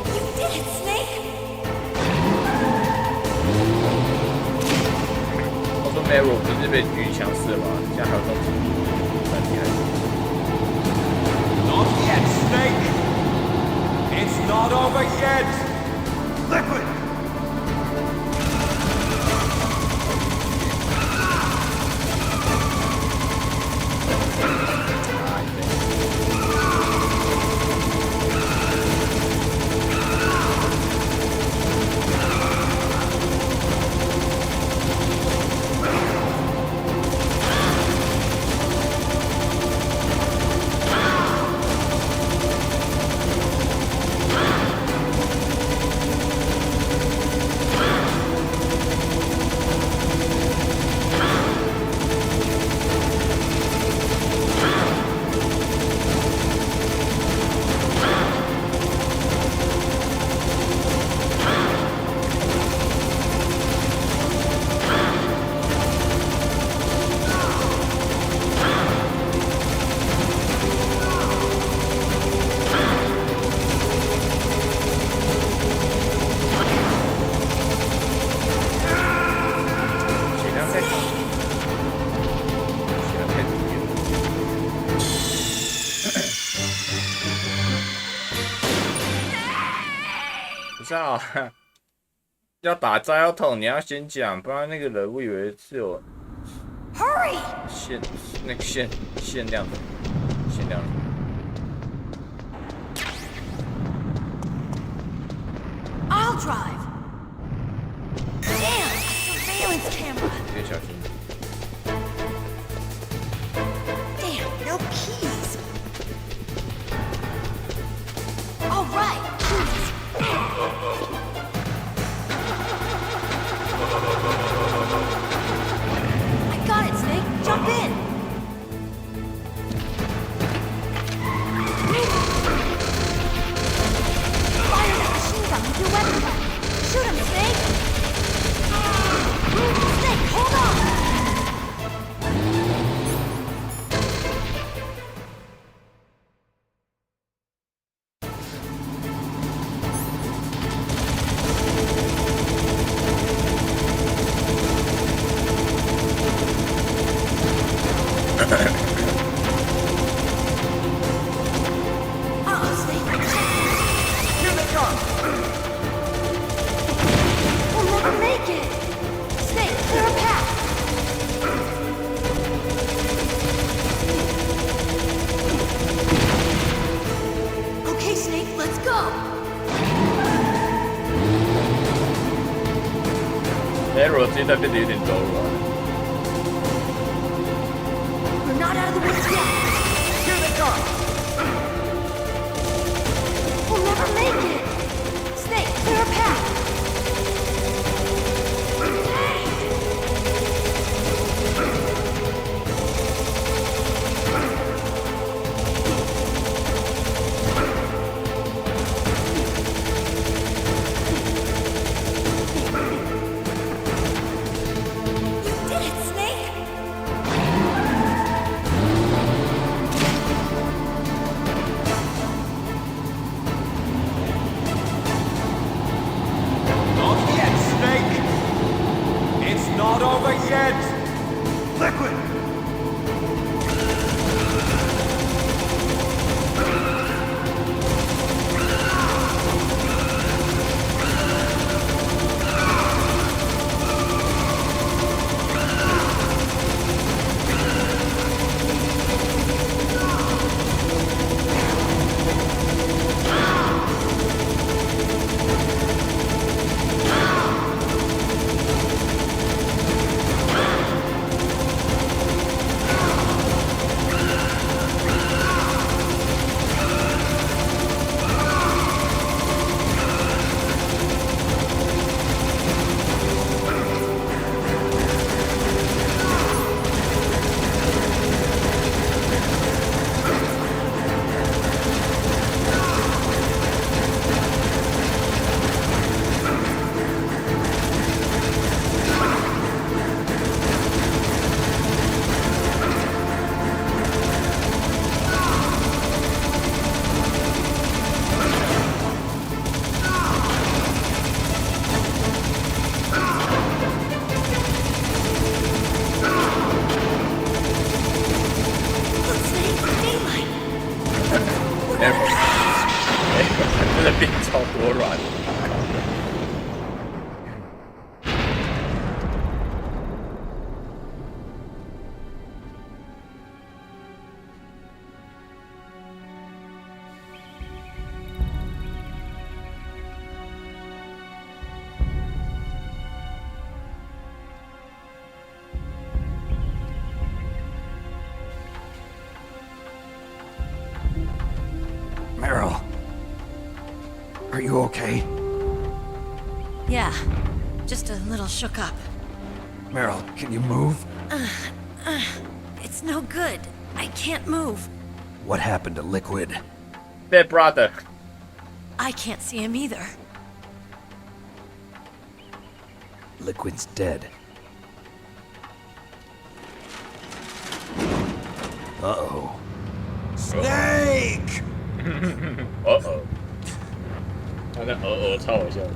You did it, Snake. 我说 Meryl 不是被狙枪死了吗？现在还有东西，蛮厉害。 Not yet, Snake! It's not over yet! Liquid!不是啊，要打炸药桶，你要先讲，不然那个人我以为是有 Hurry! 限量的。 I'll drive. Damn, surveillance camera. 别小心。 Damn, no keys. All right, keys. I got it, Snake. Jump in. Fire that machine gun with your weapon button. Shoot him, Snake. Snake, hold on. Meryl 这段变得有点柔软。We're not out of the woods yet. Here they come! We'll never make it. Snake, clear a path. Not over yet! Liquid! Meryl. Are you okay? Yeah, just a little shook up. Meryl, can you move? It's no good. I can't move. What happened to Liquid? Their brother. I can't see him either. Liquid's dead. Uh-oh. Snake! Uh-oh. 他那超好笑的。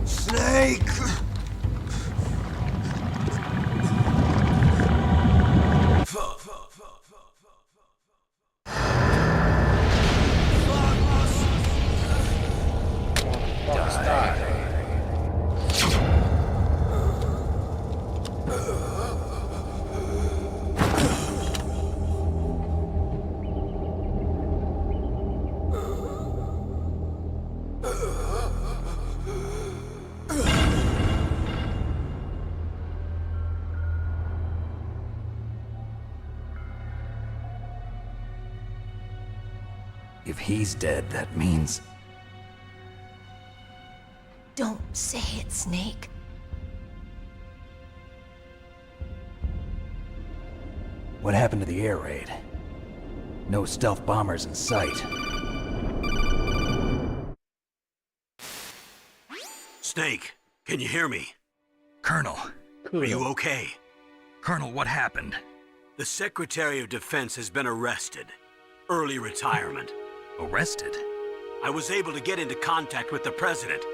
Snake! If he's dead, that means... Don't say it, Snake. What happened to the air raid? No stealth bombers in sight. Snake, can you hear me? Colonel. Are you okay? Colonel, what happened? The Secretary of Defense has been arrested. Early retirement. Arrested? I was able to get into contact with the President.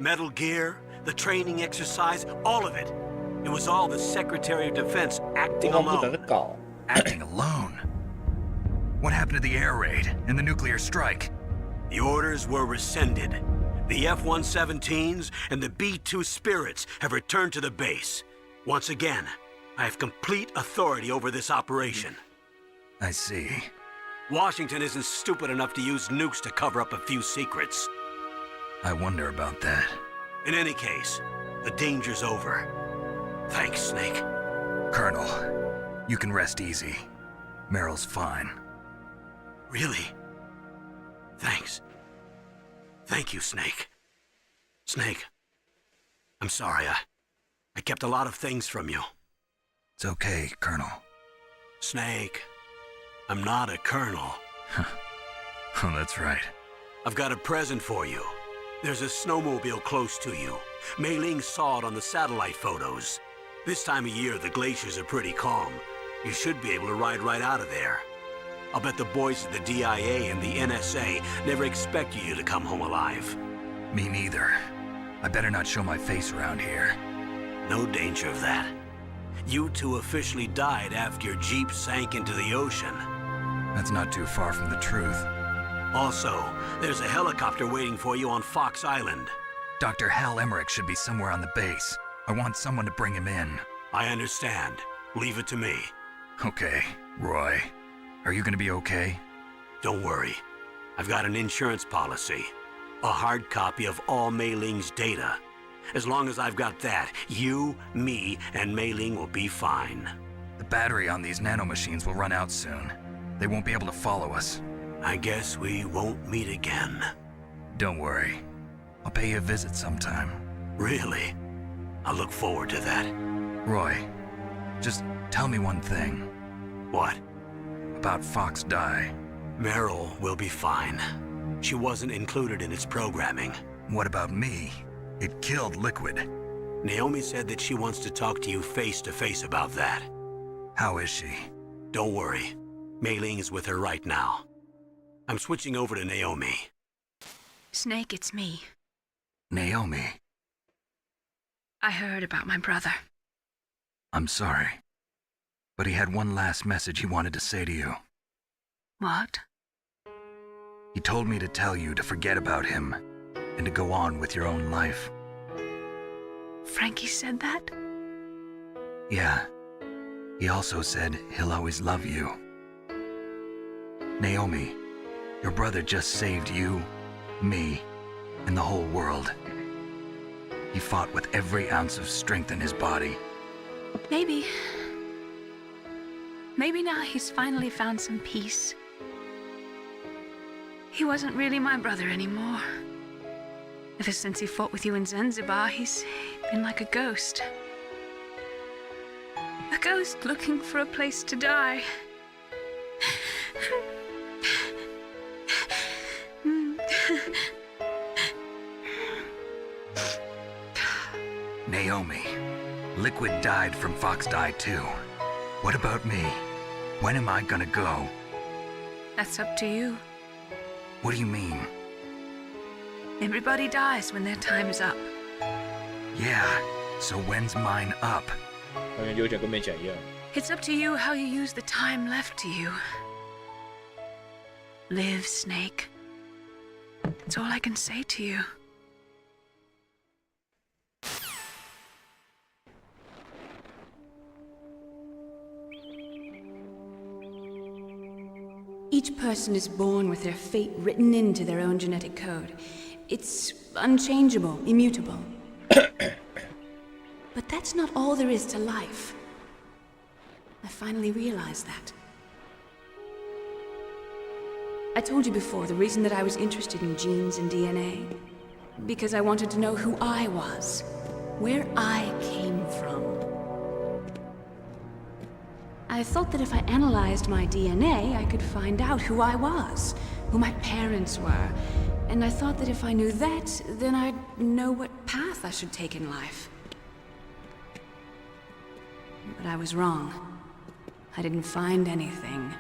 Metal Gear, the training exercise, all of it. It was all the Secretary of Defense acting alone. Acting alone? What happened to the air raid and the nuclear strike? The orders were rescinded. The F-117s and the B-2 Spirits have returned to the base. Once again, I have complete authority over this operation. I see. Washington isn't stupid enough to use nukes to cover up a few secrets. I wonder about that. In any case, the danger's over. Thanks, Snake. Colonel, you can rest easy. Meryl's fine. Really? Thanks. Thank you, Snake. Snake, I'm sorry, I kept a lot of things from you. It's okay, Colonel. Snake, I'm not a colonel. Oh, that's right. I've got a present for you. There's a snowmobile close to you. Mei Ling saw it on the satellite photos. This time of year, the glaciers are pretty calm. You should be able to ride right out of there. I'll bet the boys at the DIA and the NSA never expected you to come home alive. Me neither. I better not show my face around here. No danger of that. You two officially died after your Jeep sank into the ocean. That's not too far from the truth. Also, there's a helicopter waiting for you on Fox Island. Dr. Hal Emmerich should be somewhere on the base. I want someone to bring him in. I understand. Leave it to me. Okay, Roy. Are you gonna be okay? Don't worry. I've got an insurance policy. A hard copy of all Mei Ling's data. As long as I've got that, you, me, and Mei Ling will be fine. The battery on these nanomachines will run out soon. They won't be able to follow us. I guess we won't meet again. Don't worry. I'll pay you a visit sometime. Really? I look forward to that. Roy, just tell me one thing. What? About Fox Die. Meryl will be fine. She wasn't included in its programming. What about me? It killed Liquid. Naomi said that she wants to talk to you face to face about that. How is she? Don't worry. Mei Ling is with her right now. I'm switching over to Naomi. Snake, it's me. Naomi. I heard about my brother. I'm sorry. But he had one last message he wanted to say to you. What? He told me to tell you to forget about him and to go on with your own life. Frankie said that? Yeah. He also said he'll always love you. Naomi, your brother just saved you, me, and the whole world. He fought with every ounce of strength in his body. Maybe. Maybe now he's finally found some peace. He wasn't really my brother anymore. Ever since he fought with you in Zanzibar, he's been like a ghost. A ghost looking for a place to die. Naomi, Liquid died from Fox Die too. What about me? When am I gonna go? That's up to you. What do you mean? Everybody dies when their time is up. Yeah, so when's mine up? 好像有讲跟没讲一样。 It's up to you how you use the time left to you. Live, Snake. That's all I can say to you. Each person is born with their fate written into their own genetic code. It's unchangeable, immutable. But that's not all there is to life. I finally realized that. I told you before the reason that I was interested in genes and DNA. Because I wanted to know who I was, where I came from. I thought that if I analyzed my DNA, I could find out who I was, who my parents were. And I thought that if I knew that, then I'd know what path I should take in life. But I was wrong. I didn't find anything.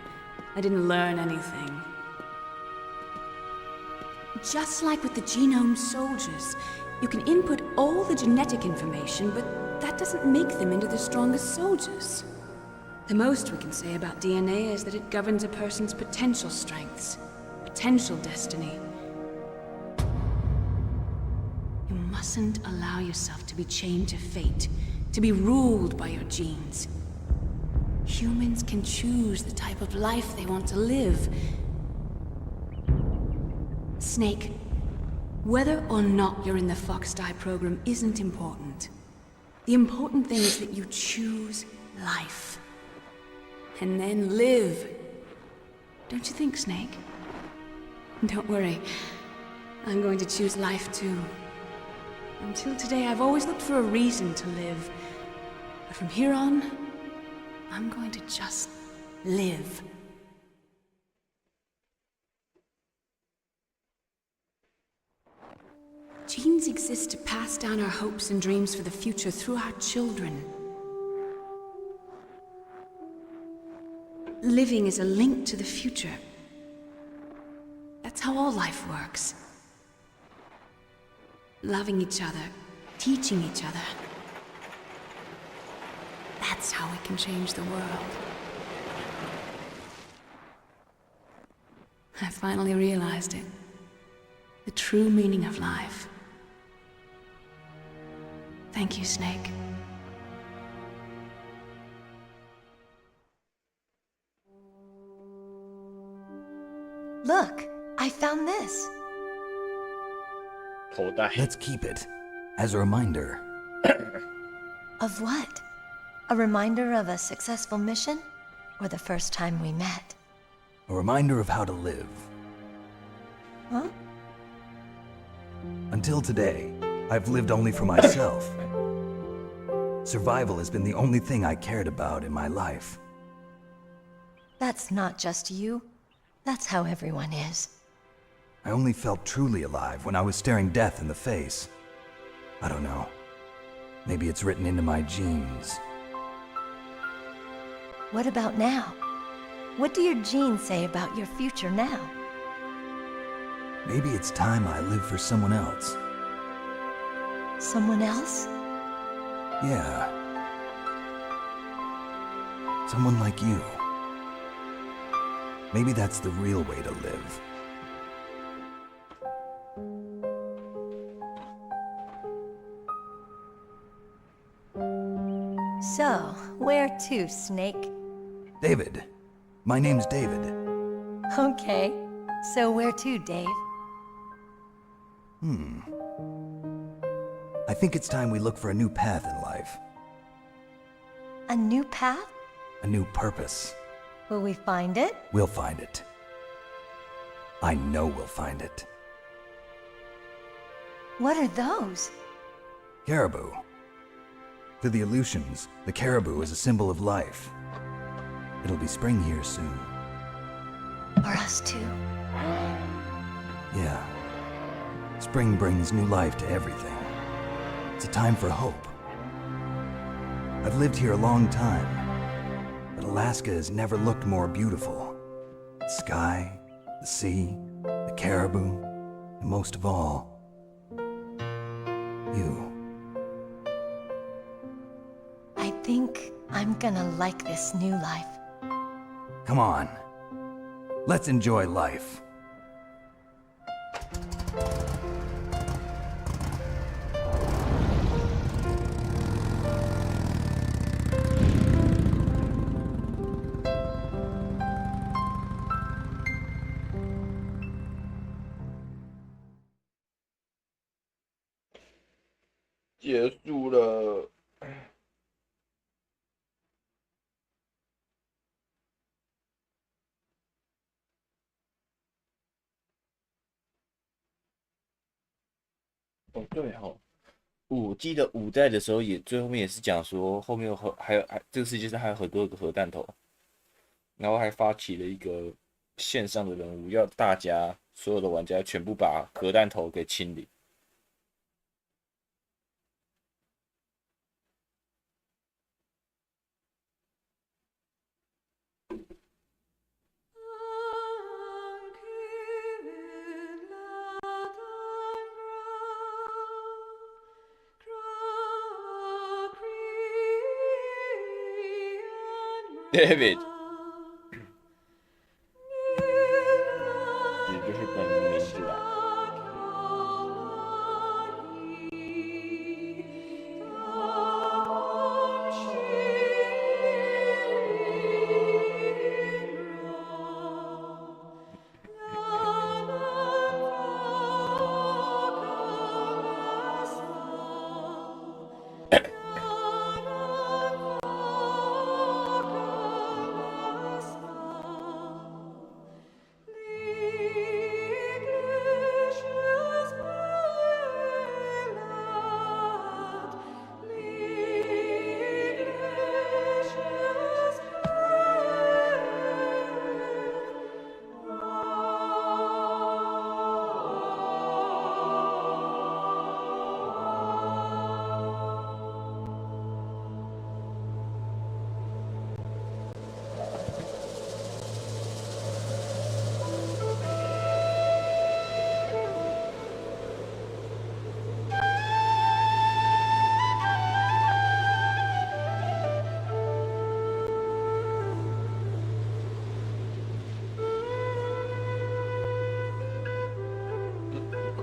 I didn't learn anything. Just like with the genome soldiers, you can input all the genetic information, but that doesn't make them into the strongest soldiers. The most we can say about DNA is that it governs a person's potential strengths, potential destiny. You mustn't allow yourself to be chained to fate, to be ruled by your genes. Humans can choose the type of life they want to live. Snake, whether or not you're in the Fox-Die program isn't important. The important thing is that you choose life. And then live. Don't you think, Snake? Don't worry. I'm going to choose life too. Until today, I've always looked for a reason to live. But from here on, I'm going to just live. Genes exist to pass down our hopes and dreams for the future through our children. Living is a link to the future. That's how all life works. Loving each other, teaching each other. That's how we can change the world. I finally realized it. The true meaning of life. Thank you, Snake. Look, I found this. 头带 Let's keep it as a reminder. Of what? A reminder of a successful mission? Or the first time we met? A reminder of how to live. Huh? Until today, I've lived only for myself. Survival has been the only thing I cared about in my life. That's not just you. That's how everyone is. I only felt truly alive when I was staring death in the face. I don't know. Maybe it's written into my genes. What about now? What do your genes say about your future now? Maybe it's time I live for someone else. Someone else? Yeah. Someone like you. Maybe that's the real way to live. So, where to, Snake? David. My name's David. Okay. So where to, Dave? I think it's time we look for a new path in life. A new path? A new purpose. Will we find it? We'll find it. I know we'll find it. What are those? Caribou. To the Aleutians, the caribou is a symbol of life. It'll be spring here soon. For us too. Yeah. Spring brings new life to everything. It's a time for hope. I've lived here a long time, but Alaska has never looked more beautiful. The sky, the sea, the caribou, and most of all, you. I think I'm gonna like this new life. Come on. Let's enjoy life.结束了。哦，对哦，我记得五代的时候也最后面也是讲说，后面有还有这个世界上还有很多个核弹头，然后还发起了一个线上的任务，要大家所有的玩家全部把核弹头给清理。David， 也就是本名字啦。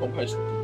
公开属地。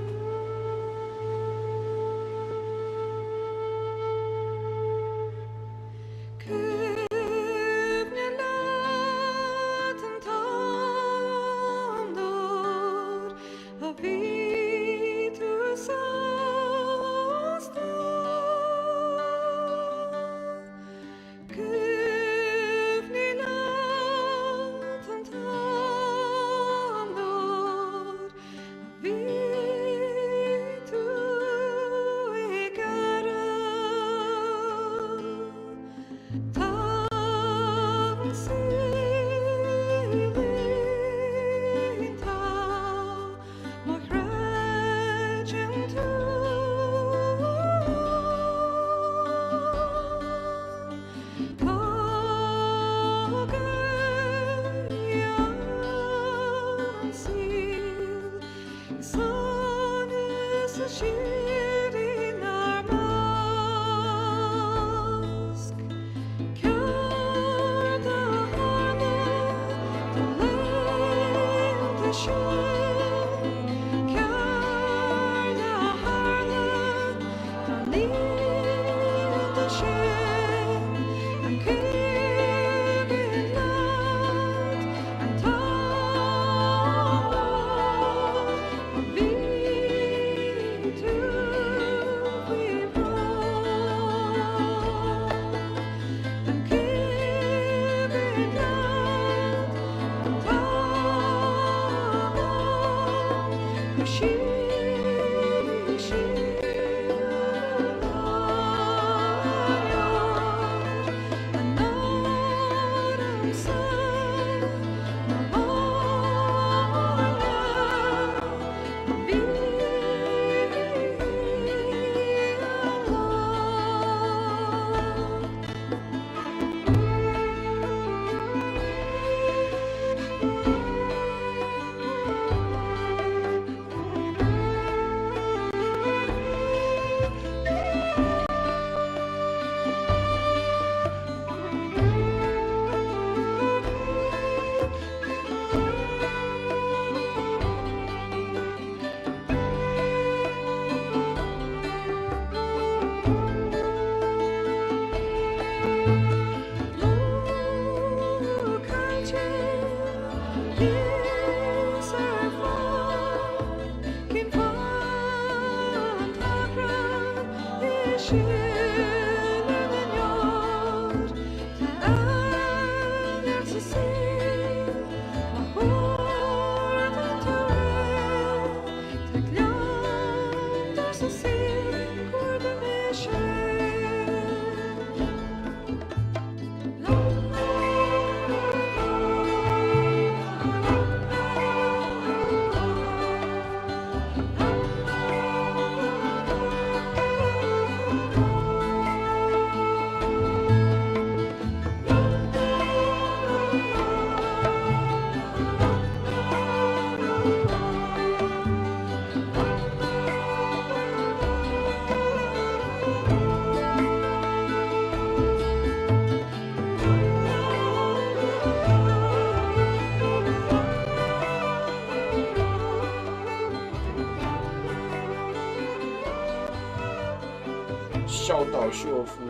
孝岛秀夫。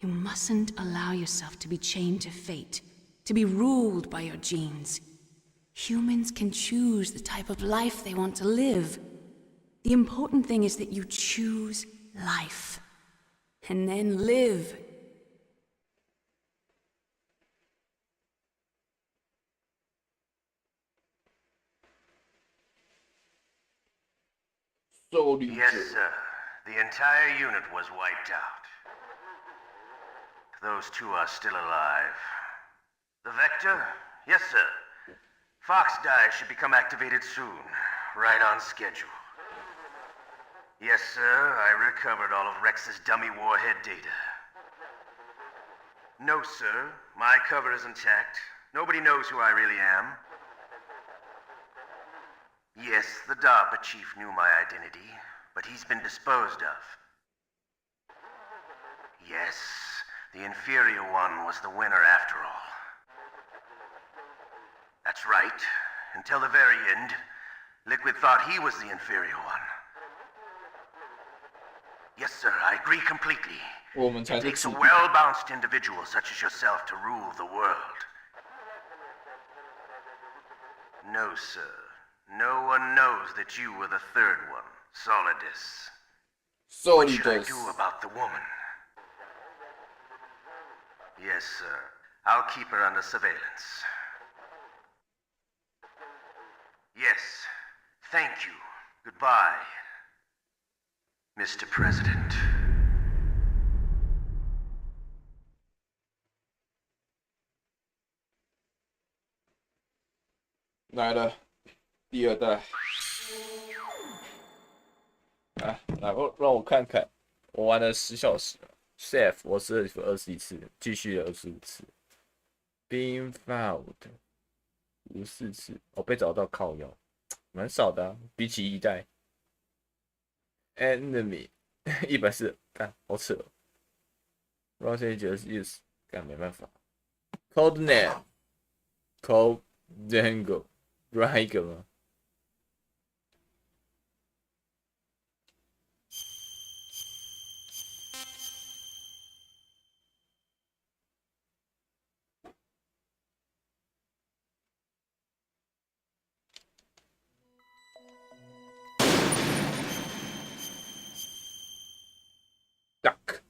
You mustn't allow yourself to be chained to fate, to be ruled by your genes. Humans can choose the type of life they want to live. The important thing is that you choose life, and then live. Yes, sir. The entire unit was wiped out. Those two are still alive. The Vector? Yes, sir. Fox Die should become activated soon. Right on schedule. Yes, sir. I recovered all of Rex's dummy warhead data. No, sir. My cover is intact. Nobody knows who I really am. Yes, the DARPA chief knew my identity, but he's been disposed of. Yes, the inferior one was the winner after all. That's right. Until the very end, Liquid thought he was the inferior one. Yes, sir, I agree completely. It takes a well-balanced individual such as yourself to rule the world. No, sir. No one knows that you were the third one, Solidus. What should I do about the woman? Yes, sir. I'll keep her under surveillance. Yes. Thank you. Goodbye, Mr. President. 来了，第二代。啊，然后让我看看，我玩了10小时了。Save 我是21次，继续了25次。Being found 54次，我被找到靠腰，蛮少的啊，比起一代。Enemy 140，干好扯哦。Rosie 90，干没办法。Codename Code Dango。 乱一个吗？Duck。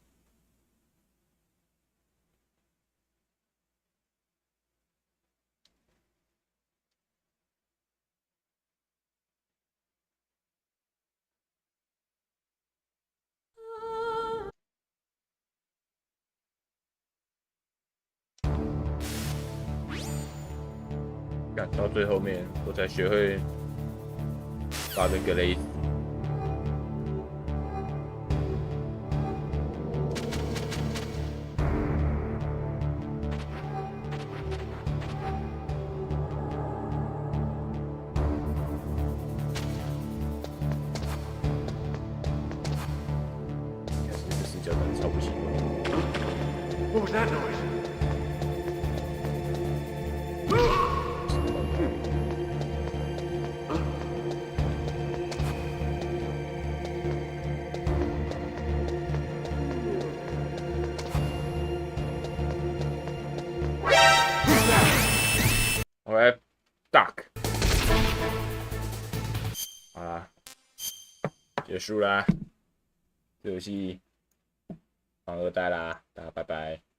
干到最后面，我才学会把这个勒死。这个视角真的超不习惯。What was that noise? Alright, Duck。好啦，结束啦，这游戏放2代啦，大家拜拜。